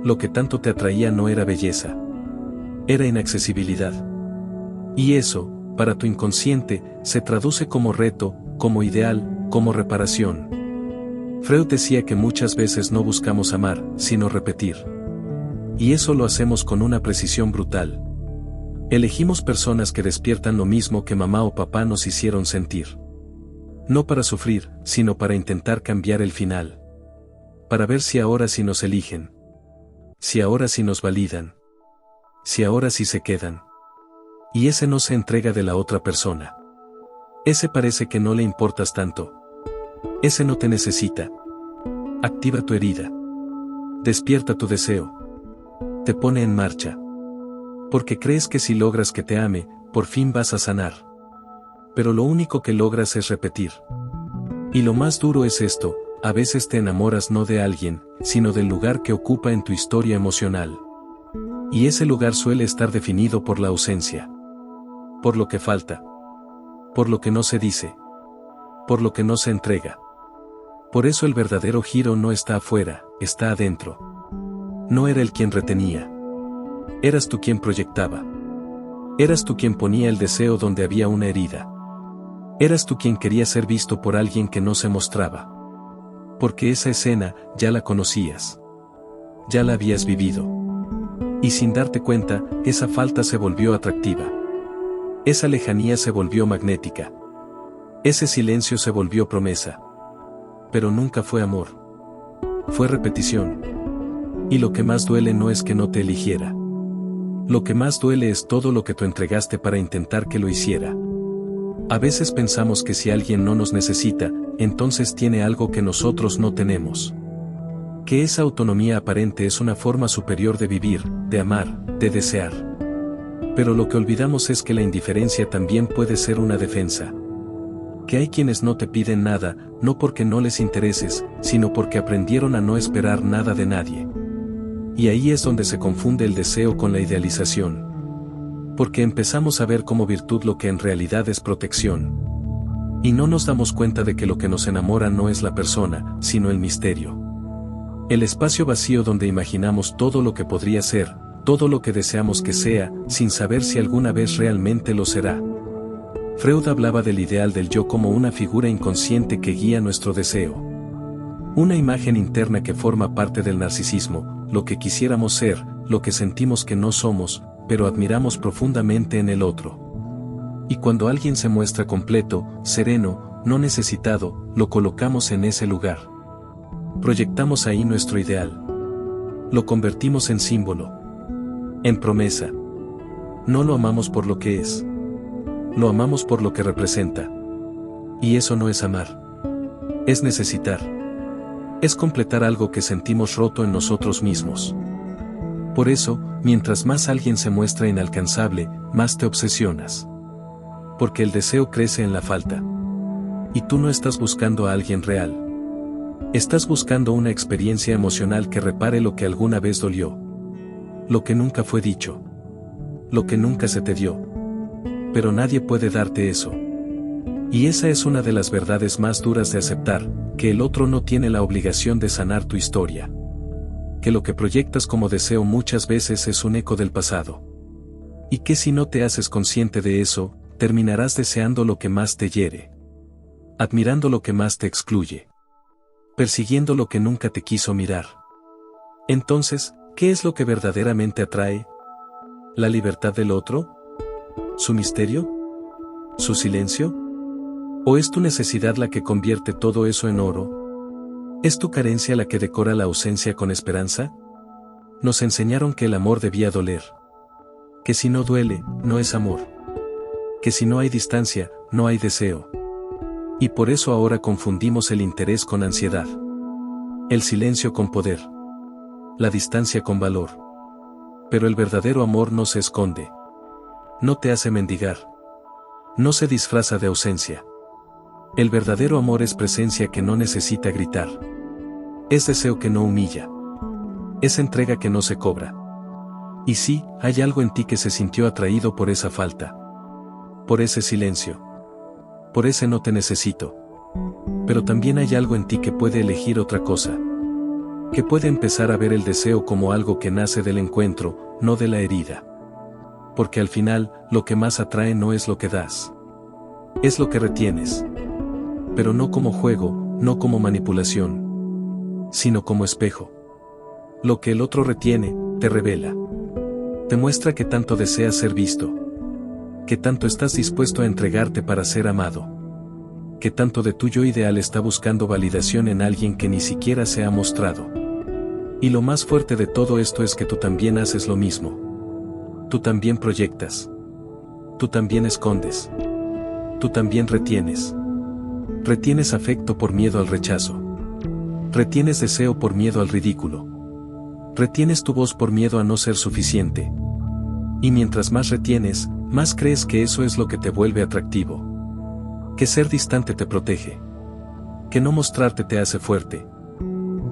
Lo que tanto te atraía no era belleza. Era inaccesibilidad. Y eso, para tu inconsciente, se traduce como reto, como ideal, como reparación. Freud decía que muchas veces no buscamos amar, sino repetir. Y eso lo hacemos con una precisión brutal. Elegimos personas que despiertan lo mismo que mamá o papá nos hicieron sentir. No para sufrir, sino para intentar cambiar el final. Para ver si ahora sí nos eligen. Si ahora sí nos validan. Si ahora sí se quedan. Y ese no se entrega de la otra persona. Ese parece que no le importas tanto. Ese no te necesita. Activa tu herida. Despierta tu deseo. Te pone en marcha. Porque crees que si logras que te ame, por fin vas a sanar. Pero lo único que logras es repetir. Y lo más duro es esto, a veces te enamoras no de alguien, sino del lugar que ocupa en tu historia emocional. Y ese lugar suele estar definido por la ausencia. Por lo que falta. Por lo que no se dice. Por lo que no se entrega. Por eso el verdadero giro no está afuera, está adentro. No era él quien retenía. Eras tú quien proyectaba. Eras tú quien ponía el deseo donde había una herida. Eras tú quien quería ser visto por alguien que no se mostraba. Porque esa escena, ya la conocías. Ya la habías vivido. Y sin darte cuenta, esa falta se volvió atractiva. Esa lejanía se volvió magnética. Ese silencio se volvió promesa. Pero nunca fue amor. Fue repetición. Y lo que más duele no es que no te eligiera. Lo que más duele es todo lo que tú entregaste para intentar que lo hiciera. A veces pensamos que si alguien no nos necesita, entonces tiene algo que nosotros no tenemos. Que esa autonomía aparente es una forma superior de vivir, de amar, de desear. Pero lo que olvidamos es que la indiferencia también puede ser una defensa. Que hay quienes no te piden nada, no porque no les intereses, sino porque aprendieron a no esperar nada de nadie. Y ahí es donde se confunde el deseo con la idealización. Porque empezamos a ver como virtud lo que en realidad es protección. Y no nos damos cuenta de que lo que nos enamora no es la persona, sino el misterio. El espacio vacío donde imaginamos todo lo que podría ser, todo lo que deseamos que sea, sin saber si alguna vez realmente lo será. Freud hablaba del ideal del yo como una figura inconsciente que guía nuestro deseo. Una imagen interna que forma parte del narcisismo, lo que quisiéramos ser, lo que sentimos que no somos, pero admiramos profundamente en el otro. Y cuando alguien se muestra completo, sereno, no necesitado, lo colocamos en ese lugar. Proyectamos ahí nuestro ideal. Lo convertimos en símbolo. En promesa. No lo amamos por lo que es. Lo amamos por lo que representa. Y eso no es amar. Es necesitar. Es completar algo que sentimos roto en nosotros mismos. Por eso, mientras más alguien se muestra inalcanzable, más te obsesionas. Porque el deseo crece en la falta. Y tú no estás buscando a alguien real. Estás buscando una experiencia emocional que repare lo que alguna vez dolió. Lo que nunca fue dicho. Lo que nunca se te dio. Pero nadie puede darte eso. Y esa es una de las verdades más duras de aceptar, que el otro no tiene la obligación de sanar tu historia. Que lo que proyectas como deseo muchas veces es un eco del pasado. Y que si no te haces consciente de eso, terminarás deseando lo que más te hiere. Admirando lo que más te excluye. Persiguiendo lo que nunca te quiso mirar. Entonces, ¿qué es lo que verdaderamente atrae? ¿La libertad del otro? ¿Su misterio? ¿Su silencio? ¿O es tu necesidad la que convierte todo eso en oro? ¿Es tu carencia la que decora la ausencia con esperanza? Nos enseñaron que el amor debía doler. Que si no duele, no es amor. que si no hay distancia, no hay deseo. Y por eso ahora confundimos el interés con ansiedad. El silencio con poder. La distancia con valor. Pero el verdadero amor no se esconde. No te hace mendigar. No se disfraza de ausencia. El verdadero amor es presencia que no necesita gritar. Es deseo que no humilla. Es entrega que no se cobra. Y sí, hay algo en ti que se sintió atraído por esa falta. Por ese silencio. Por ese no te necesito. Pero también hay algo en ti que puede elegir otra cosa. Que puede empezar a ver el deseo como algo que nace del encuentro, no de la herida. Porque al final, lo que más atrae no es lo que das. Es lo que retienes. Pero no como juego, no como manipulación. Sino como espejo. Lo que el otro retiene, te revela. Te muestra que tanto deseas ser visto. Que tanto estás dispuesto a entregarte para ser amado. Que tanto de tu yo ideal está buscando validación en alguien que ni siquiera se ha mostrado. Y lo más fuerte de todo esto es que tú también haces lo mismo. Tú también proyectas. Tú también escondes. Tú también retienes. Retienes afecto por miedo al rechazo. Retienes deseo por miedo al ridículo. Retienes tu voz por miedo a no ser suficiente. Y mientras más retienes, más crees que eso es lo que te vuelve atractivo. Que ser distante te protege. Que no mostrarte te hace fuerte.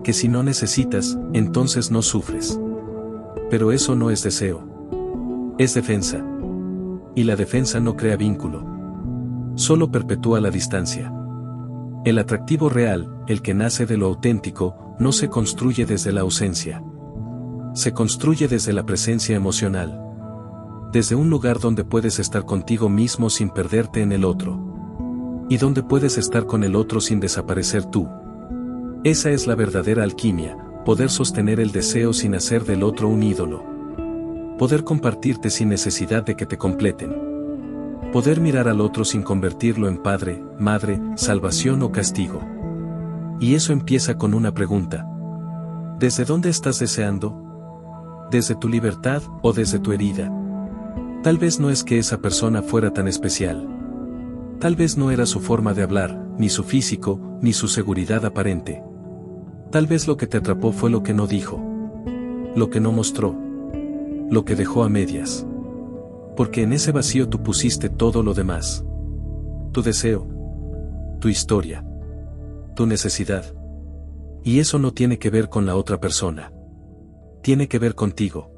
Que si no necesitas, entonces no sufres. Pero eso no es deseo. Es defensa. Y la defensa no crea vínculo. Solo perpetúa la distancia. El atractivo real, el que nace de lo auténtico, no se construye desde la ausencia. Se construye desde la presencia emocional. Desde un lugar donde puedes estar contigo mismo sin perderte en el otro. Y donde puedes estar con el otro sin desaparecer tú. Esa es la verdadera alquimia, poder sostener el deseo sin hacer del otro un ídolo. Poder compartirte sin necesidad de que te completen. Poder mirar al otro sin convertirlo en padre, madre, salvación o castigo. Y eso empieza con una pregunta. ¿Desde dónde estás deseando? ¿Desde tu libertad o desde tu herida? Tal vez no es que esa persona fuera tan especial. Tal vez no era su forma de hablar, ni su físico, ni su seguridad aparente. Tal vez lo que te atrapó fue lo que no dijo. Lo que no mostró. Lo que dejó a medias. Porque en ese vacío tú pusiste todo lo demás. Tu deseo. Tu historia. Tu necesidad. Y eso no tiene que ver con la otra persona. Tiene que ver contigo.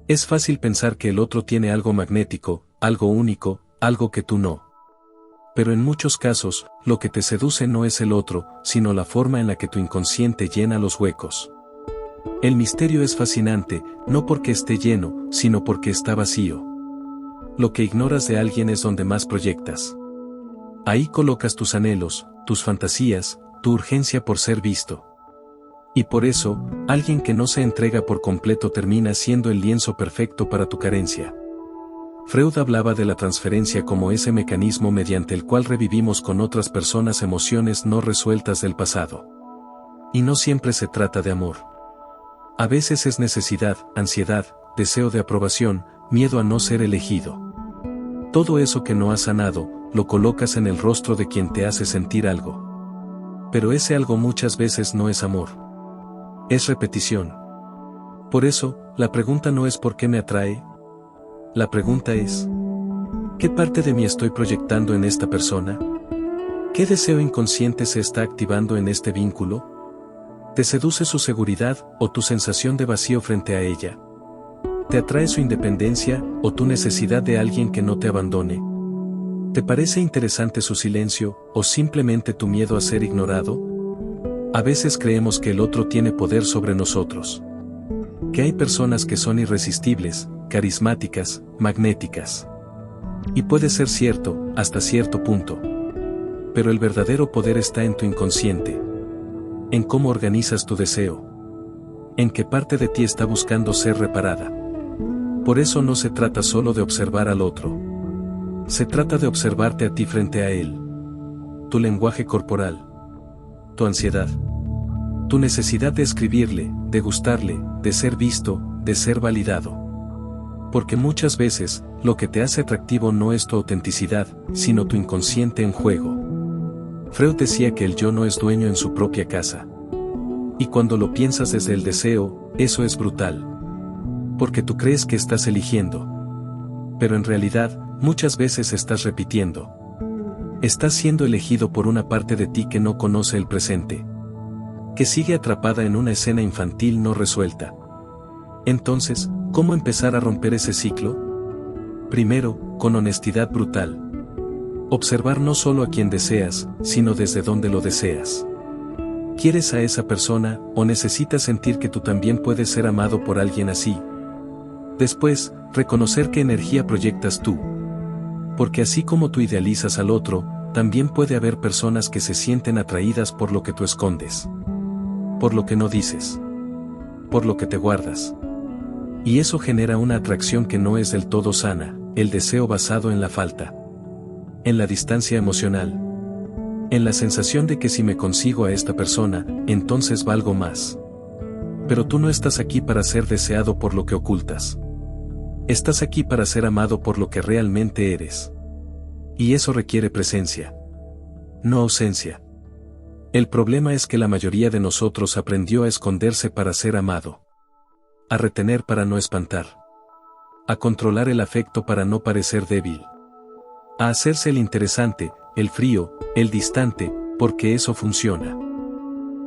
Es fácil pensar que el otro tiene algo magnético, algo único, algo que tú no. Pero en muchos casos, lo que te seduce no es el otro, sino la forma en la que tu inconsciente llena los huecos. El misterio es fascinante, no porque esté lleno, sino porque está vacío. Lo que ignoras de alguien es donde más proyectas. Ahí colocas tus anhelos, tus fantasías, tu urgencia por ser visto. Y por eso, alguien que no se entrega por completo termina siendo el lienzo perfecto para tu carencia. Freud hablaba de la transferencia como ese mecanismo mediante el cual revivimos con otras personas emociones no resueltas del pasado. Y no siempre se trata de amor. A veces es necesidad, ansiedad, deseo de aprobación, miedo a no ser elegido. Todo eso que no has sanado, lo colocas en el rostro de quien te hace sentir algo. Pero ese algo muchas veces no es amor. Es repetición. Por eso, la pregunta no es ¿por qué me atrae? La pregunta es ¿qué parte de mí estoy proyectando en esta persona? ¿Qué deseo inconsciente se está activando en este vínculo? ¿Te seduce su seguridad o tu sensación de vacío frente a ella? ¿Te atrae su independencia o tu necesidad de alguien que no te abandone? ¿Te parece interesante su silencio o simplemente tu miedo a ser ignorado? A veces creemos que el otro tiene poder sobre nosotros. Que hay personas que son irresistibles, carismáticas, magnéticas. Y puede ser cierto, hasta cierto punto. Pero el verdadero poder está en tu inconsciente. En cómo organizas tu deseo. En qué parte de ti está buscando ser reparada. Por eso no se trata solo de observar al otro. Se trata de observarte a ti frente a él. Tu lenguaje corporal. Tu ansiedad. Tu necesidad de escribirle, de gustarle, de ser visto, de ser validado. Porque muchas veces, lo que te hace atractivo no es tu autenticidad, sino tu inconsciente en juego. Freud decía que el yo no es dueño en su propia casa. Y cuando lo piensas desde el deseo, eso es brutal. Porque tú crees que estás eligiendo. Pero en realidad, muchas veces estás repitiendo. Estás siendo elegido por una parte de ti que no conoce el presente. Que sigue atrapada en una escena infantil no resuelta. Entonces, ¿cómo empezar a romper ese ciclo? Primero, con honestidad brutal. Observar no solo a quien deseas, sino desde dónde lo deseas. ¿Quieres a esa persona, o necesitas sentir que tú también puedes ser amado por alguien así? Después, reconocer qué energía proyectas tú. Porque así como tú idealizas al otro, también puede haber personas que se sienten atraídas por lo que tú escondes. Por lo que no dices. Por lo que te guardas. Y eso genera una atracción que no es del todo sana, el deseo basado en la falta. En la distancia emocional. En la sensación de que si me consigo a esta persona, entonces valgo más. Pero tú no estás aquí para ser deseado por lo que ocultas. Estás aquí para ser amado por lo que realmente eres. Y eso requiere presencia. No ausencia. El problema es que la mayoría de nosotros aprendió a esconderse para ser amado. A retener para no espantar. A controlar el afecto para no parecer débil. A hacerse el interesante, el frío, el distante, porque eso funciona.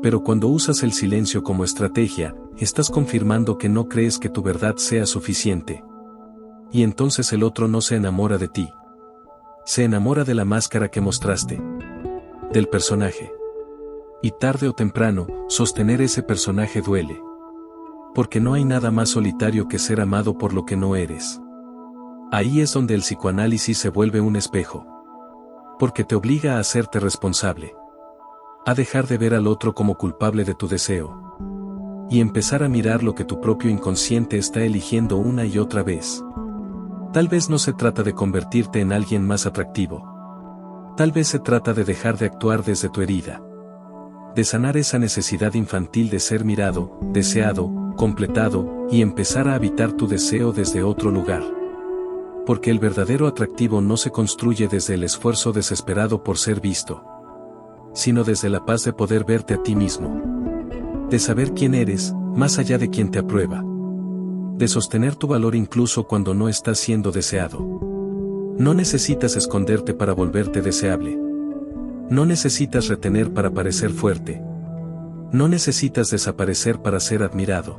Pero cuando usas el silencio como estrategia, estás confirmando que no crees que tu verdad sea suficiente. Y entonces el otro no se enamora de ti. Se enamora de la máscara que mostraste. Del personaje. Y tarde o temprano, sostener ese personaje duele. Porque no hay nada más solitario que ser amado por lo que no eres. Ahí es donde el psicoanálisis se vuelve un espejo. Porque te obliga a hacerte responsable. A dejar de ver al otro como culpable de tu deseo. Y empezar a mirar lo que tu propio inconsciente está eligiendo una y otra vez. Tal vez no se trata de convertirte en alguien más atractivo. Tal vez se trata de dejar de actuar desde tu herida. De sanar esa necesidad infantil de ser mirado, deseado, completado, y empezar a habitar tu deseo desde otro lugar. Porque el verdadero atractivo no se construye desde el esfuerzo desesperado por ser visto, sino desde la paz de poder verte a ti mismo. De saber quién eres, más allá de quien te aprueba. De sostener tu valor incluso cuando no estás siendo deseado. No necesitas esconderte para volverte deseable. No necesitas retener para parecer fuerte. No necesitas desaparecer para ser admirado.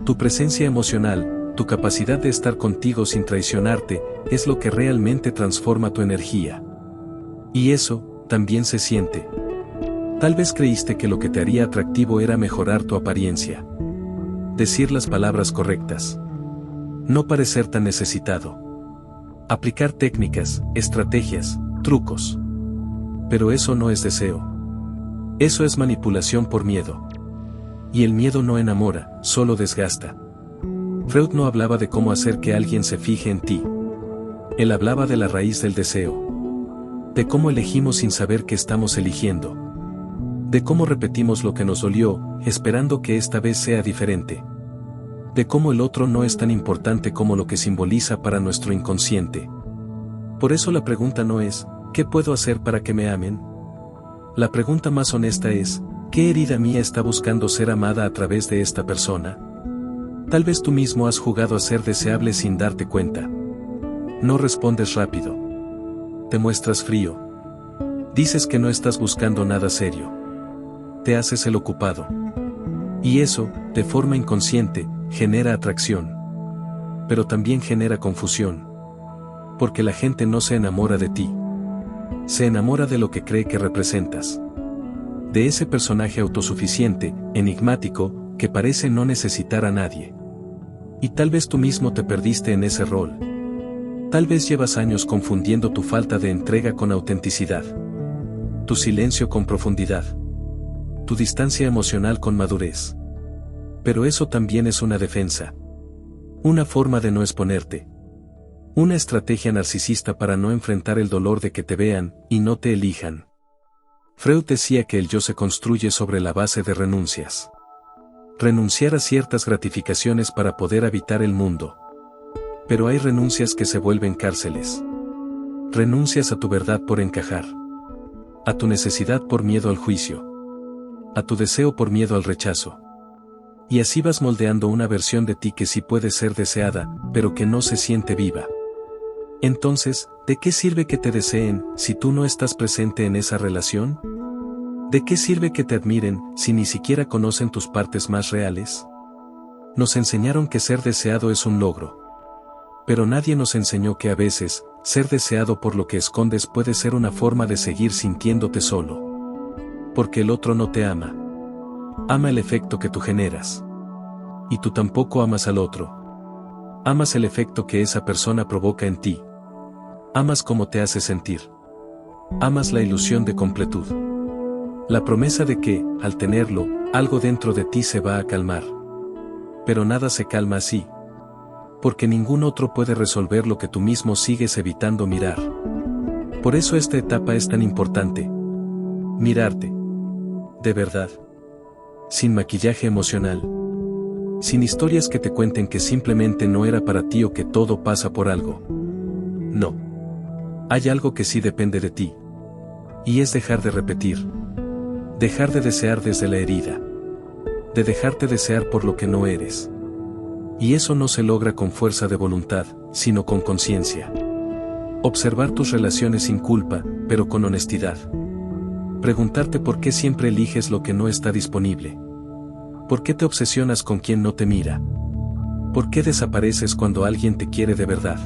Tu presencia emocional, tu capacidad de estar contigo sin traicionarte, es lo que realmente transforma tu energía. Y eso, también se siente. Tal vez creíste que lo que te haría atractivo era mejorar tu apariencia. Decir las palabras correctas. No parecer tan necesitado. Aplicar técnicas, estrategias, trucos. Pero eso no es deseo. Eso es manipulación por miedo. Y el miedo no enamora, solo desgasta. Freud no hablaba de cómo hacer que alguien se fije en ti. Él hablaba de la raíz del deseo. De cómo elegimos sin saber que estamos eligiendo. De cómo repetimos lo que nos dolió, esperando que esta vez sea diferente. De cómo el otro no es tan importante como lo que simboliza para nuestro inconsciente. Por eso la pregunta no es, ¿qué puedo hacer para que me amen? La pregunta más honesta es, ¿qué herida mía está buscando ser amada a través de esta persona? Tal vez tú mismo has jugado a ser deseable sin darte cuenta. No respondes rápido. Te muestras frío. Dices que no estás buscando nada serio. Te haces el ocupado. Y eso, de forma inconsciente, genera atracción. Pero también genera confusión. Porque la gente no se enamora de ti. Se enamora de lo que cree que representas. De ese personaje autosuficiente, enigmático, que parece no necesitar a nadie. Y tal vez tú mismo te perdiste en ese rol. Tal vez llevas años confundiendo tu falta de entrega con autenticidad. Tu silencio con profundidad. Tu distancia emocional con madurez. Pero eso también es una defensa. Una forma de no exponerte. Una estrategia narcisista para no enfrentar el dolor de que te vean y no te elijan. Freud decía que el yo se construye sobre la base de renuncias. Renunciar a ciertas gratificaciones para poder habitar el mundo. Pero hay renuncias que se vuelven cárceles. Renuncias a tu verdad por encajar. A tu necesidad por miedo al juicio. A tu deseo por miedo al rechazo. Y así vas moldeando una versión de ti que sí puede ser deseada, pero que no se siente viva. Entonces, ¿de qué sirve que te deseen, si tú no estás presente en esa relación? ¿De qué sirve que te admiren, si ni siquiera conocen tus partes más reales? Nos enseñaron que ser deseado es un logro. Pero nadie nos enseñó que a veces, ser deseado por lo que escondes puede ser una forma de seguir sintiéndote solo. Porque el otro no te ama. Ama el efecto que tú generas. Y tú tampoco amas al otro. Amas el efecto que esa persona provoca en ti. Amas cómo te hace sentir. Amas la ilusión de completud. La promesa de que, al tenerlo, algo dentro de ti se va a calmar. Pero nada se calma así. Porque ningún otro puede resolver lo que tú mismo sigues evitando mirar. Por eso esta etapa es tan importante. Mirarte. De verdad. Sin maquillaje emocional. Sin historias que te cuenten que simplemente no era para ti o que todo pasa por algo. No. Hay algo que sí depende de ti. Y es dejar de repetir. Dejar de desear desde la herida. De dejarte desear por lo que no eres. Y eso no se logra con fuerza de voluntad, sino con conciencia. Observar tus relaciones sin culpa, pero con honestidad. Preguntarte por qué siempre eliges lo que no está disponible. ¿Por qué te obsesionas con quien no te mira? ¿Por qué desapareces cuando alguien te quiere de verdad?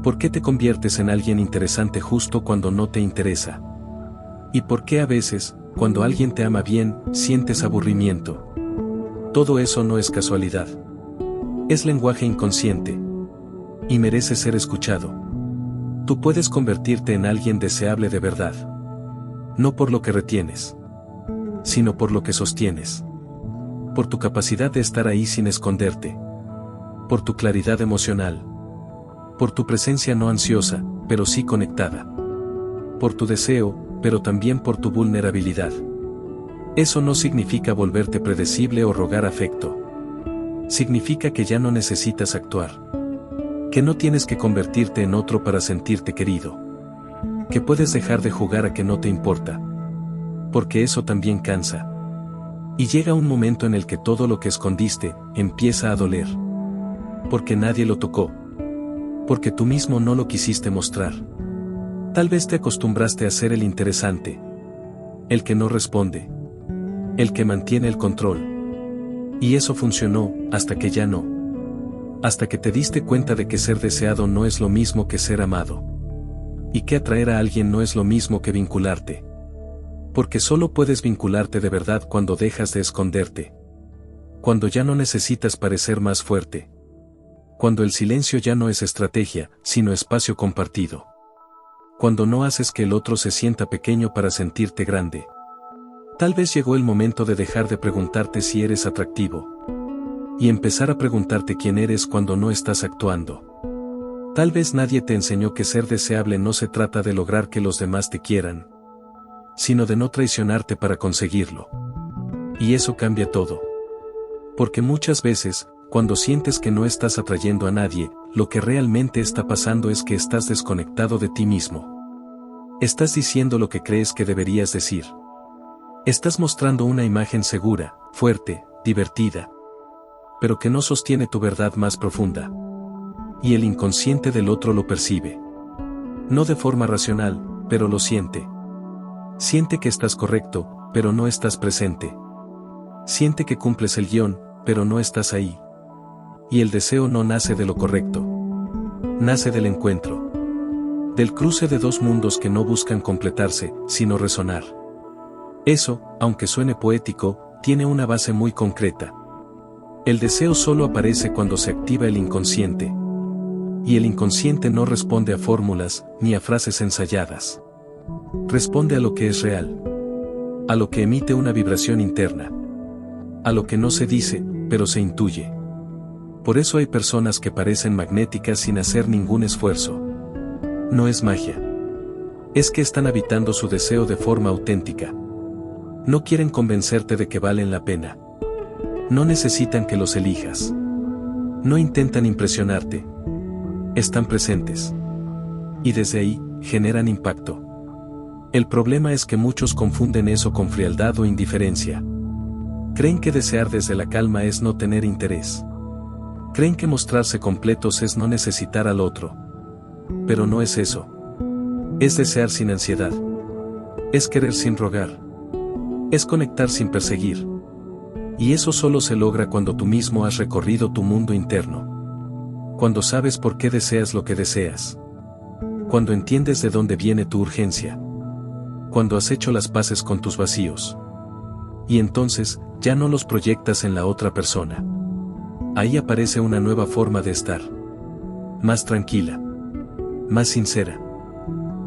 ¿Por qué te conviertes en alguien interesante justo cuando no te interesa? ¿Y por qué a veces, cuando alguien te ama bien, sientes aburrimiento? Todo eso no es casualidad. Es lenguaje inconsciente. Y merece ser escuchado. Tú puedes convertirte en alguien deseable de verdad. No por lo que retienes, sino por lo que sostienes. Por tu capacidad de estar ahí sin esconderte. Por tu claridad emocional. Por tu presencia no ansiosa, pero sí conectada. Por tu deseo, pero también por tu vulnerabilidad. Eso no significa volverte predecible o rogar afecto. Significa que ya no necesitas actuar. Que no tienes que convertirte en otro para sentirte querido. Que puedes dejar de jugar a que no te importa. Porque eso también cansa. Y llega un momento en el que todo lo que escondiste, empieza a doler. Porque nadie lo tocó. Porque tú mismo no lo quisiste mostrar. Tal vez te acostumbraste a ser el interesante. El que no responde. El que mantiene el control. Y eso funcionó, hasta que ya no. Hasta que te diste cuenta de que ser deseado no es lo mismo que ser amado. Y que atraer a alguien no es lo mismo que vincularte. Porque solo puedes vincularte de verdad cuando dejas de esconderte. Cuando ya no necesitas parecer más fuerte. Cuando el silencio ya no es estrategia, sino espacio compartido. Cuando no haces que el otro se sienta pequeño para sentirte grande. Tal vez llegó el momento de dejar de preguntarte si eres atractivo. Y empezar a preguntarte quién eres cuando no estás actuando. Tal vez nadie te enseñó que ser deseable no se trata de lograr que los demás te quieran, sino de no traicionarte para conseguirlo. Y eso cambia todo. Porque muchas veces, cuando sientes que no estás atrayendo a nadie, lo que realmente está pasando es que estás desconectado de ti mismo. Estás diciendo lo que crees que deberías decir. Estás mostrando una imagen segura, fuerte, divertida, pero que no sostiene tu verdad más profunda. Y el inconsciente del otro lo percibe. No de forma racional, pero lo siente. Siente que estás correcto, pero no estás presente. Siente que cumples el guión, pero no estás ahí. Y el deseo no nace de lo correcto. Nace del encuentro. Del cruce de dos mundos que no buscan completarse, sino resonar. Eso, aunque suene poético, tiene una base muy concreta. El deseo solo aparece cuando se activa el inconsciente. Y el inconsciente no responde a fórmulas, ni a frases ensayadas. Responde a lo que es real. A lo que emite una vibración interna. A lo que no se dice, pero se intuye. Por eso hay personas que parecen magnéticas sin hacer ningún esfuerzo. No es magia. Es que están habitando su deseo de forma auténtica. No quieren convencerte de que valen la pena. No necesitan que los elijas. No intentan impresionarte. Están presentes. Y desde ahí, generan impacto. El problema es que muchos confunden eso con frialdad o indiferencia. Creen que desear desde la calma es no tener interés. Creen que mostrarse completos es no necesitar al otro. Pero no es eso. Es desear sin ansiedad. Es querer sin rogar. Es conectar sin perseguir. Y eso solo se logra cuando tú mismo has recorrido tu mundo interno. Cuando sabes por qué deseas lo que deseas. Cuando entiendes de dónde viene tu urgencia. Cuando has hecho las paces con tus vacíos. Y entonces, ya no los proyectas en la otra persona. Ahí aparece una nueva forma de estar. Más tranquila. Más sincera.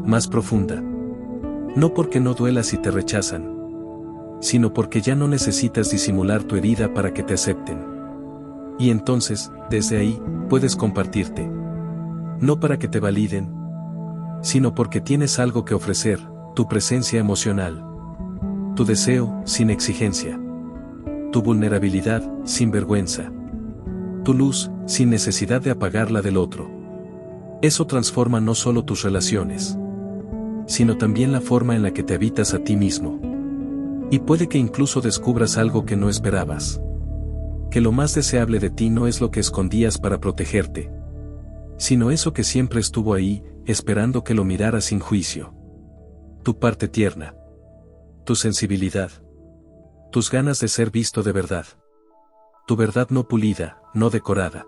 Más profunda. No porque no duela si te rechazan, sino porque ya no necesitas disimular tu herida para que te acepten. Y entonces, desde ahí, puedes compartirte. No para que te validen, sino porque tienes algo que ofrecer, tu presencia emocional. Tu deseo, sin exigencia. Tu vulnerabilidad, sin vergüenza. Tu luz, sin necesidad de apagar la del otro. Eso transforma no solo tus relaciones, sino también la forma en la que te habitas a ti mismo. Y puede que incluso descubras algo que no esperabas. Que lo más deseable de ti no es lo que escondías para protegerte, sino eso que siempre estuvo ahí, esperando que lo miraras sin juicio. Tu parte tierna. Tu sensibilidad. Tus ganas de ser visto de verdad. Tu verdad no pulida, no decorada.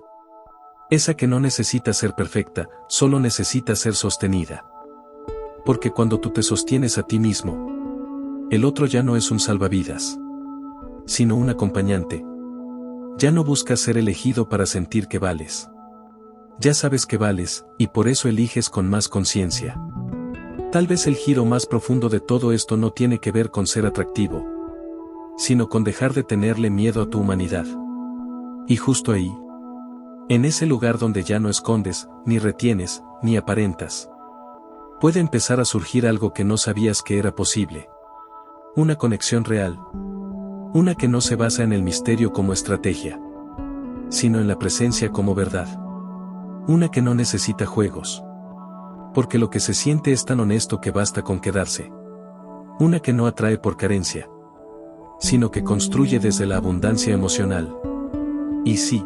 Esa que no necesita ser perfecta, solo necesita ser sostenida. Porque cuando tú te sostienes a ti mismo, el otro ya no es un salvavidas, sino un acompañante. Ya no buscas ser elegido para sentir que vales. Ya sabes que vales, y por eso eliges con más conciencia. Tal vez el giro más profundo de todo esto no tiene que ver con ser atractivo, sino con dejar de tenerle miedo a tu humanidad. Y justo ahí, en ese lugar donde ya no escondes, ni retienes, ni aparentas, puede empezar a surgir algo que no sabías que era posible. Una conexión real. Una que no se basa en el misterio como estrategia, sino en la presencia como verdad. Una que no necesita juegos. Porque lo que se siente es tan honesto que basta con quedarse. Una que no atrae por carencia, sino que construye desde la abundancia emocional. Y sí,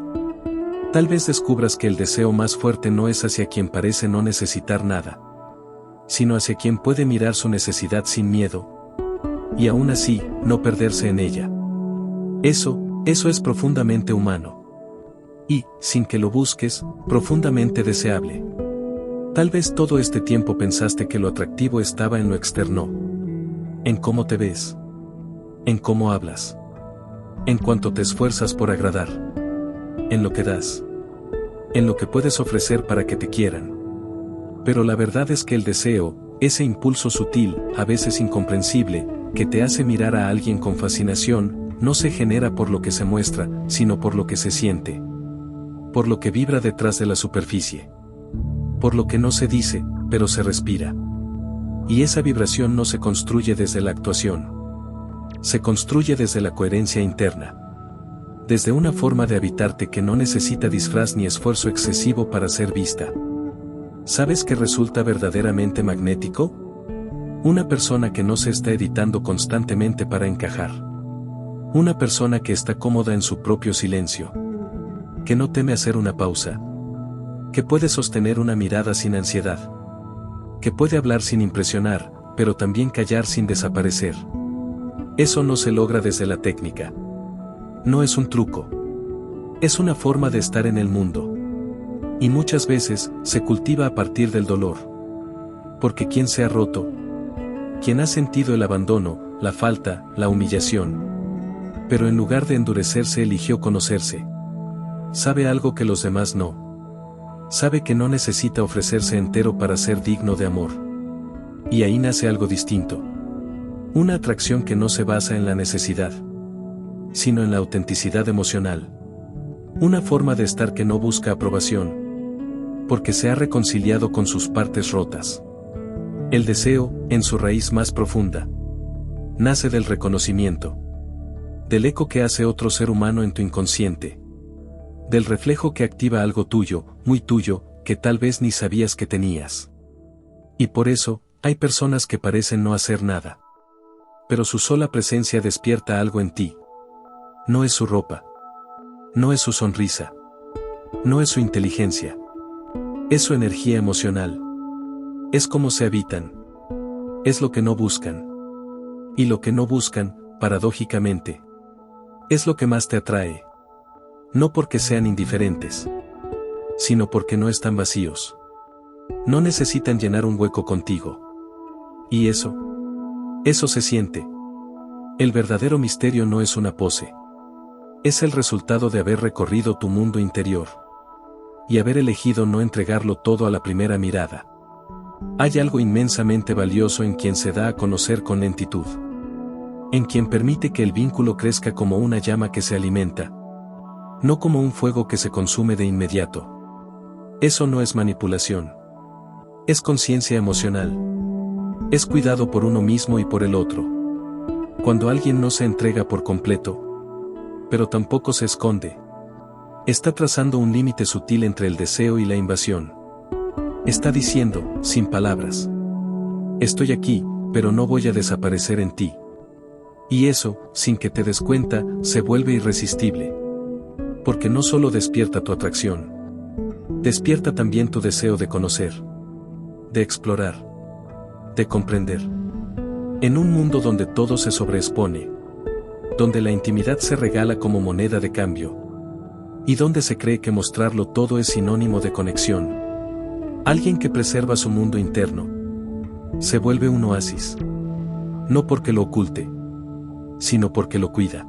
tal vez descubras que el deseo más fuerte no es hacia quien parece no necesitar nada, sino hacia quien puede mirar su necesidad sin miedo, y aún así, no perderse en ella. Eso es profundamente humano. Y, sin que lo busques, profundamente deseable. Tal vez todo este tiempo pensaste que lo atractivo estaba en lo externo. En cómo te ves. En cómo hablas. En cuánto te esfuerzas por agradar. En lo que das. En lo que puedes ofrecer para que te quieran. Pero la verdad es que el deseo, ese impulso sutil, a veces incomprensible, que te hace mirar a alguien con fascinación, no se genera por lo que se muestra, sino por lo que se siente. Por lo que vibra detrás de la superficie. Por lo que no se dice, pero se respira. Y esa vibración no se construye desde la actuación. Se construye desde la coherencia interna. Desde una forma de habitarte que no necesita disfraz ni esfuerzo excesivo para ser vista. ¿Sabes qué resulta verdaderamente magnético? Una persona que no se está editando constantemente para encajar. Una persona que está cómoda en su propio silencio. Que no teme hacer una pausa. Que puede sostener una mirada sin ansiedad. Que puede hablar sin impresionar, pero también callar sin desaparecer. Eso no se logra desde la técnica. No es un truco. Es una forma de estar en el mundo. Y muchas veces, se cultiva a partir del dolor. Porque quien se ha roto, quien ha sentido el abandono, la falta, la humillación. Pero en lugar de endurecerse eligió conocerse. Sabe algo que los demás no. Sabe que no necesita ofrecerse entero para ser digno de amor. Y ahí nace algo distinto. Una atracción que no se basa en la necesidad, sino en la autenticidad emocional. Una forma de estar que no busca aprobación, porque se ha reconciliado con sus partes rotas. El deseo, en su raíz más profunda, nace del reconocimiento, del eco que hace otro ser humano en tu inconsciente, del reflejo que activa algo tuyo, que tal vez ni sabías que tenías. Y por eso, hay personas que parecen no hacer nada. Pero su sola presencia despierta algo en ti. No es su ropa. No es su sonrisa. No es su inteligencia. Es su energía emocional. Es cómo se habitan. Es lo que no buscan. Y lo que no buscan, paradójicamente, es lo que más te atrae. No porque sean indiferentes, sino porque no están vacíos. No necesitan llenar un hueco contigo. Y eso se siente. El verdadero misterio no es una pose. Es el resultado de haber recorrido tu mundo interior. Y haber elegido no entregarlo todo a la primera mirada. Hay algo inmensamente valioso en quien se da a conocer con lentitud. En quien permite que el vínculo crezca como una llama que se alimenta. No como un fuego que se consume de inmediato. Eso no es manipulación. Es conciencia emocional. Es cuidado por uno mismo y por el otro. Cuando alguien no se entrega por completo, pero tampoco se esconde, está trazando un límite sutil entre el deseo y la invasión. Está diciendo, sin palabras: estoy aquí, pero no voy a desaparecer en ti. Y eso, sin que te des cuenta, se vuelve irresistible. Porque no solo despierta tu atracción, despierta también tu deseo de conocer, de explorar, de comprender. En un mundo donde todo se sobreexpone, donde la intimidad se regala como moneda de cambio, y donde se cree que mostrarlo todo es sinónimo de conexión, alguien que preserva su mundo interno se vuelve un oasis. No porque lo oculte, sino porque lo cuida.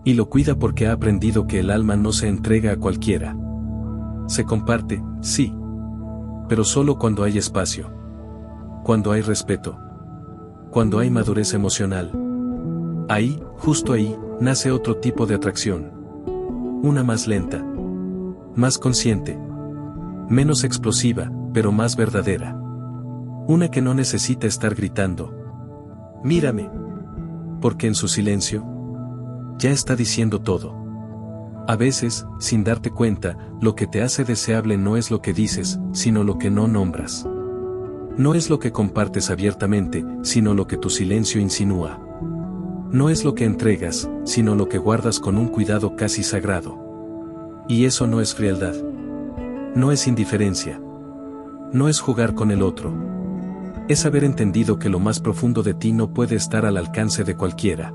Y lo cuida porque ha aprendido que el alma no se entrega a cualquiera. Se comparte, sí, pero solo cuando hay espacio. Cuando hay respeto. Cuando hay madurez emocional. Ahí, justo ahí, nace otro tipo de atracción. Una más lenta. Más consciente. Menos explosiva, pero más verdadera. Una que no necesita estar gritando: mírame. Porque en su silencio ya está diciendo todo. A veces, sin darte cuenta, lo que te hace deseable no es lo que dices, sino lo que no nombras. No es lo que compartes abiertamente, sino lo que tu silencio insinúa. No es lo que entregas, sino lo que guardas con un cuidado casi sagrado. Y eso no es frialdad. No es indiferencia. No es jugar con el otro. Es haber entendido que lo más profundo de ti no puede estar al alcance de cualquiera.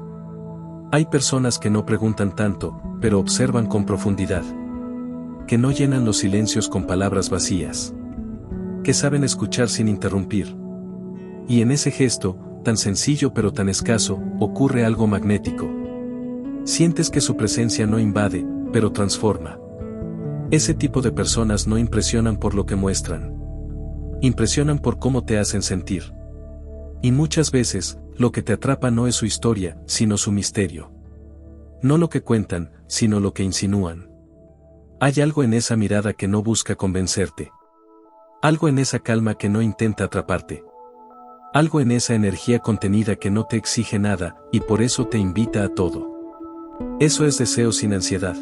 Hay personas que no preguntan tanto, pero observan con profundidad. Que no llenan los silencios con palabras vacías. Que saben escuchar sin interrumpir. Y en ese gesto, tan sencillo pero tan escaso, ocurre algo magnético. Sientes que su presencia no invade, pero transforma. Ese tipo de personas no impresionan por lo que muestran. Impresionan por cómo te hacen sentir. Y muchas veces, lo que te atrapa no es su historia, sino su misterio. No lo que cuentan, sino lo que insinúan. Hay algo en esa mirada que no busca convencerte. Algo en esa calma que no intenta atraparte. Algo en esa energía contenida que no te exige nada, y por eso te invita a todo. Eso es deseo sin ansiedad.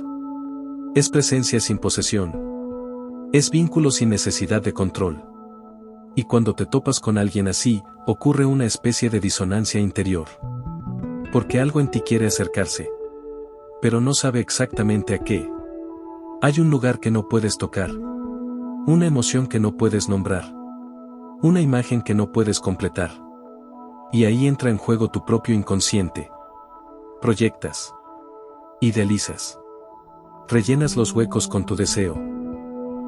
Es presencia sin posesión. Es vínculo sin necesidad de control. Y cuando te topas con alguien así, ocurre una especie de disonancia interior. Porque algo en ti quiere acercarse. Pero no sabe exactamente a qué. Hay un lugar que no puedes tocar. Una emoción que no puedes nombrar. Una imagen que no puedes completar. Y ahí entra en juego tu propio inconsciente. Proyectas. Idealizas. Rellenas los huecos con tu deseo.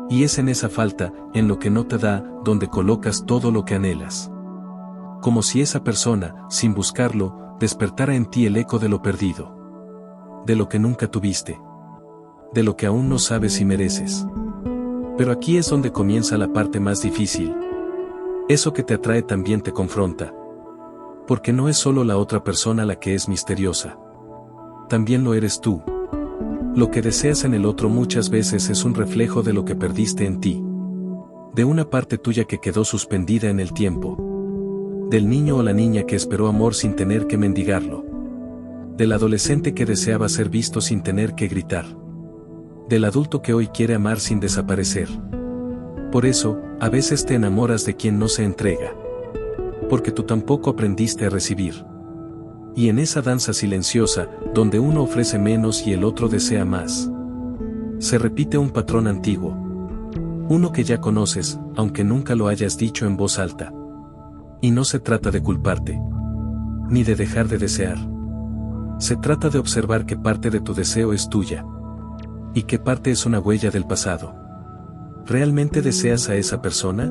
Y es en esa falta, en lo que no te da, donde colocas todo lo que anhelas. Como si esa persona, sin buscarlo, despertara en ti el eco de lo perdido. De lo que nunca tuviste. De lo que aún no sabes si mereces. Pero aquí es donde comienza la parte más difícil. Eso que te atrae también te confronta. Porque no es solo la otra persona la que es misteriosa. También lo eres tú. Lo que deseas en el otro muchas veces es un reflejo de lo que perdiste en ti. De una parte tuya que quedó suspendida en el tiempo. Del niño o la niña que esperó amor sin tener que mendigarlo. Del adolescente que deseaba ser visto sin tener que gritar. Del adulto que hoy quiere amar sin desaparecer. Por eso, a veces te enamoras de quien no se entrega. Porque tú tampoco aprendiste a recibir. Y en esa danza silenciosa, donde uno ofrece menos y el otro desea más, se repite un patrón antiguo. Uno que ya conoces, aunque nunca lo hayas dicho en voz alta. Y no se trata de culparte. Ni de dejar de desear. Se trata de observar qué parte de tu deseo es tuya. Y qué parte es una huella del pasado. ¿Realmente deseas a esa persona?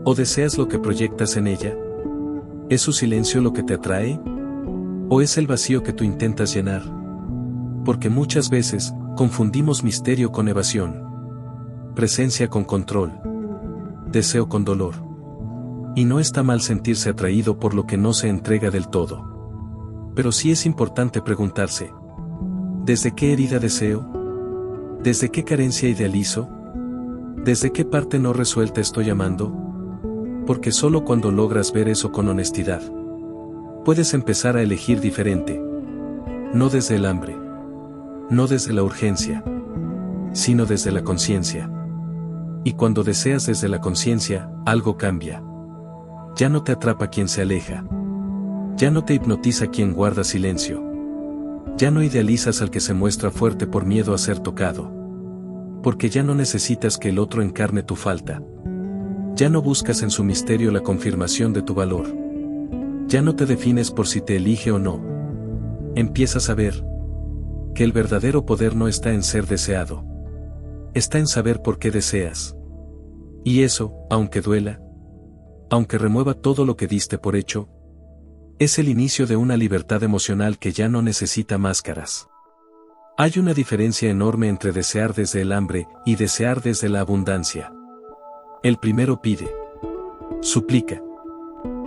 ¿O deseas lo que proyectas en ella? ¿Es su silencio lo que te atrae? ¿O es el vacío que tú intentas llenar? Porque muchas veces, confundimos misterio con evasión. Presencia con control. Deseo con dolor. Y no está mal sentirse atraído por lo que no se entrega del todo. Pero sí es importante preguntarse: ¿desde qué herida deseo? ¿Desde qué carencia idealizo? ¿Desde qué parte no resuelta estoy amando? Porque solo cuando logras ver eso con honestidad, puedes empezar a elegir diferente. No desde el hambre. No desde la urgencia. Sino desde la conciencia. Y cuando deseas desde la conciencia, algo cambia. Ya no te atrapa quien se aleja. Ya no te hipnotiza quien guarda silencio. Ya no idealizas al que se muestra fuerte por miedo a ser tocado. Porque ya no necesitas que el otro encarne tu falta. Ya no buscas en su misterio la confirmación de tu valor. Ya no te defines por si te elige o no. Empiezas a ver que el verdadero poder no está en ser deseado. Está en saber por qué deseas. Y eso, aunque duela, aunque remueva todo lo que diste por hecho, es el inicio de una libertad emocional que ya no necesita máscaras. Hay una diferencia enorme entre desear desde el hambre y desear desde la abundancia. El primero pide, suplica,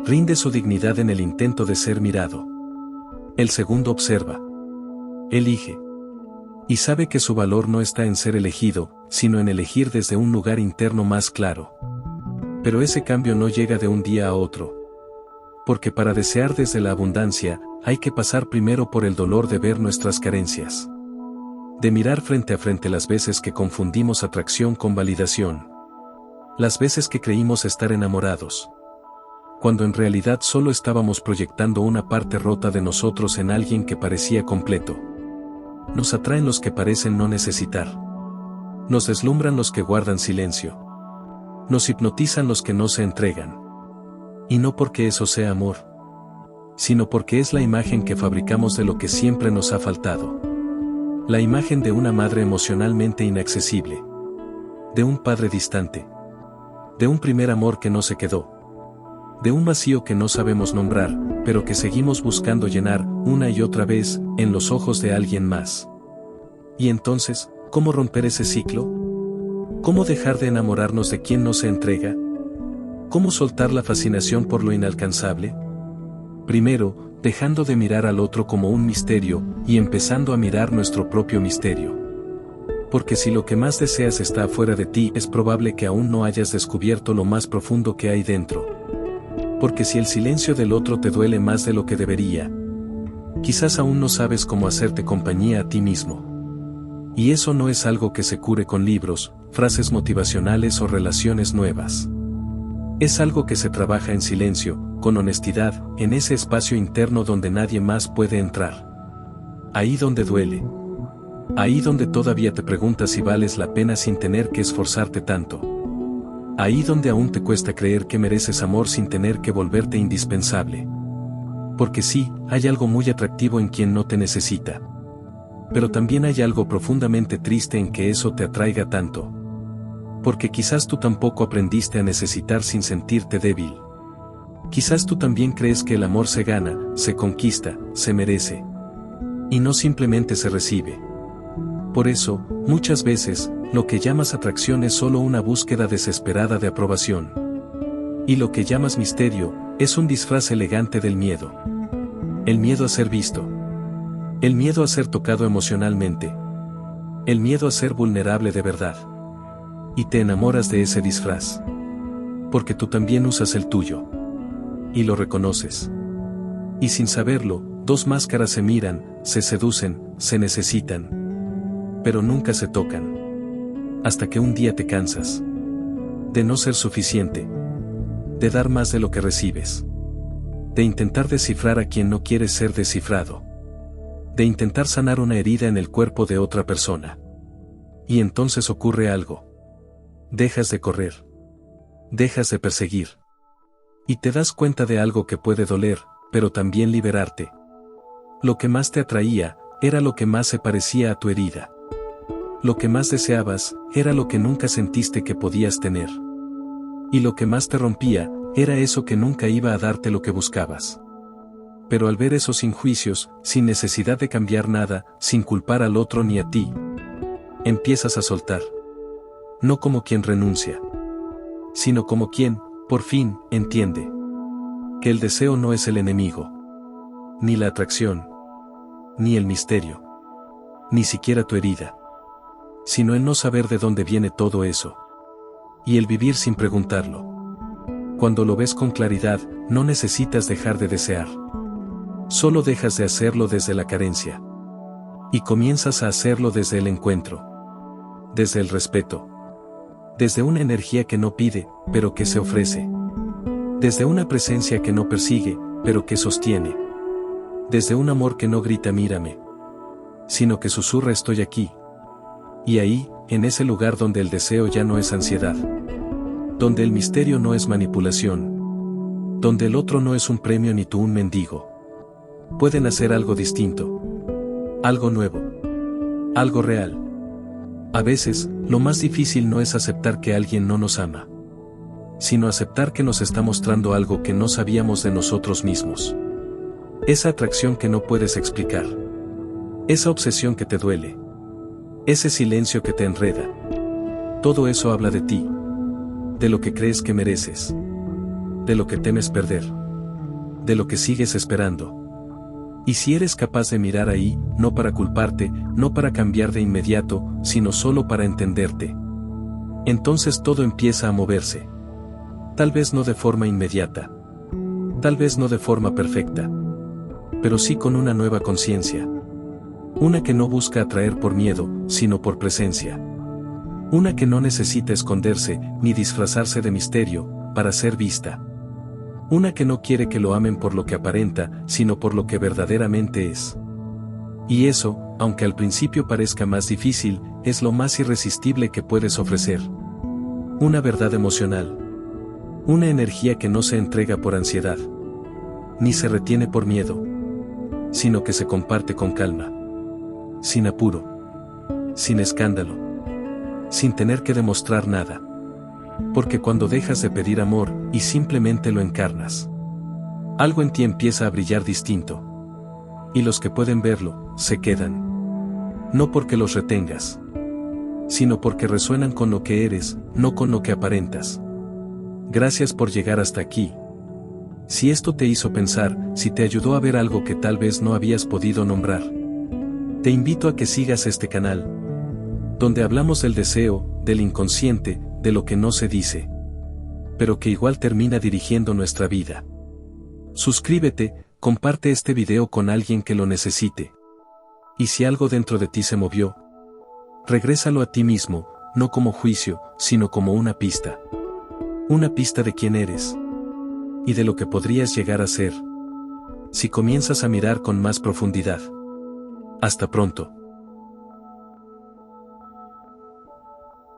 rinde su dignidad en el intento de ser mirado. El segundo observa, elige, y sabe que su valor no está en ser elegido, sino en elegir desde un lugar interno más claro. Pero ese cambio no llega de un día a otro. Porque para desear desde la abundancia, hay que pasar primero por el dolor de ver nuestras carencias. De mirar frente a frente las veces que confundimos atracción con validación. Las veces que creímos estar enamorados. Cuando en realidad solo estábamos proyectando una parte rota de nosotros en alguien que parecía completo. Nos atraen los que parecen no necesitar. Nos deslumbran los que guardan silencio. Nos hipnotizan los que no se entregan. Y no porque eso sea amor, sino porque es la imagen que fabricamos de lo que siempre nos ha faltado. La imagen de una madre emocionalmente inaccesible. De un padre distante. De un primer amor que no se quedó. De un vacío que no sabemos nombrar, pero que seguimos buscando llenar, una y otra vez, en los ojos de alguien más. Y entonces, ¿cómo romper ese ciclo? ¿Cómo dejar de enamorarnos de quien no se entrega? ¿Cómo soltar la fascinación por lo inalcanzable? Primero, dejando de mirar al otro como un misterio, y empezando a mirar nuestro propio misterio. Porque si lo que más deseas está afuera de ti, es probable que aún no hayas descubierto lo más profundo que hay dentro. Porque si el silencio del otro te duele más de lo que debería, quizás aún no sabes cómo hacerte compañía a ti mismo. Y eso no es algo que se cure con libros, frases motivacionales o relaciones nuevas. Es algo que se trabaja en silencio, con honestidad, en ese espacio interno donde nadie más puede entrar. Ahí donde duele. Ahí donde todavía te preguntas si vales la pena sin tener que esforzarte tanto. Ahí donde aún te cuesta creer que mereces amor sin tener que volverte indispensable. Porque sí, hay algo muy atractivo en quien no te necesita. Pero también hay algo profundamente triste en que eso te atraiga tanto. Porque quizás tú tampoco aprendiste a necesitar sin sentirte débil. Quizás tú también crees que el amor se gana, se conquista, se merece. Y no simplemente se recibe. Por eso, muchas veces, lo que llamas atracción es solo una búsqueda desesperada de aprobación. Y lo que llamas misterio, es un disfraz elegante del miedo. El miedo a ser visto. El miedo a ser tocado emocionalmente. El miedo a ser vulnerable de verdad. Y te enamoras de ese disfraz. Porque tú también usas el tuyo. Y lo reconoces. Y sin saberlo, dos máscaras se miran, se seducen, se necesitan. Pero nunca se tocan. Hasta que un día te cansas. de no ser suficiente, de dar más de lo que recibes, de intentar descifrar a quien no quiere ser descifrado, de intentar sanar una herida en el cuerpo de otra persona. Y entonces ocurre algo. Dejas de correr. Dejas de perseguir. Y te das cuenta de algo que puede doler, pero también liberarte. Lo que más te atraía, era lo que más se parecía a tu herida. Lo que más deseabas, era lo que nunca sentiste que podías tener. Y lo que más te rompía, era eso que nunca iba a darte lo que buscabas. Pero al ver eso sin juicios, sin necesidad de cambiar nada, sin culpar al otro ni a ti, empiezas a soltar. No como quien renuncia, sino como quien, por fin, entiende que el deseo no es el enemigo, ni la atracción, ni el misterio, ni siquiera tu herida, sino el no saber de dónde viene todo eso, y el vivir sin preguntarlo. Cuando lo ves con claridad, no necesitas dejar de desear. Solo dejas de hacerlo desde la carencia. Y comienzas a hacerlo desde el encuentro. Desde el respeto. Desde una energía que no pide, pero que se ofrece. Desde una presencia que no persigue, pero que sostiene. Desde un amor que no grita mírame, sino que susurra estoy aquí. Y ahí, en ese lugar donde el deseo ya no es ansiedad. Donde el misterio no es manipulación. Donde el otro no es un premio ni tú un mendigo. Pueden hacer algo distinto. Algo nuevo. Algo real. A veces, lo más difícil no es aceptar que alguien no nos ama, sino aceptar que nos está mostrando algo que no sabíamos de nosotros mismos. Esa atracción que no puedes explicar. Esa obsesión que te duele. Ese silencio que te enreda. Todo eso habla de ti. De lo que crees que mereces. De lo que temes perder. De lo que sigues esperando. Y si eres capaz de mirar ahí, no para culparte, no para cambiar de inmediato, sino solo para entenderte, entonces todo empieza a moverse. Tal vez no de forma inmediata. Tal vez no de forma perfecta. Pero sí con una nueva conciencia. Una que no busca atraer por miedo, sino por presencia. Una que no necesita esconderse, ni disfrazarse de misterio, para ser vista. Una que no quiere que lo amen por lo que aparenta, sino por lo que verdaderamente es. Y eso, aunque al principio parezca más difícil, es lo más irresistible que puedes ofrecer. Una verdad emocional. Una energía que no se entrega por ansiedad. Ni se retiene por miedo. Sino que se comparte con calma. Sin apuro. Sin escándalo. Sin tener que demostrar nada. Porque cuando dejas de pedir amor, y simplemente lo encarnas, algo en ti empieza a brillar distinto. Y los que pueden verlo, se quedan. No porque los retengas, sino porque resuenan con lo que eres, no con lo que aparentas. Gracias por llegar hasta aquí. Si esto te hizo pensar, si te ayudó a ver algo que tal vez no habías podido nombrar, te invito a que sigas este canal, donde hablamos del deseo, del inconsciente, de lo que no se dice, pero que igual termina dirigiendo nuestra vida. Suscríbete, comparte este video con alguien que lo necesite. Y si algo dentro de ti se movió, regrésalo a ti mismo, no como juicio, sino como una pista. Una pista de quién eres. Y de lo que podrías llegar a ser. Si comienzas a mirar con más profundidad. Hasta pronto.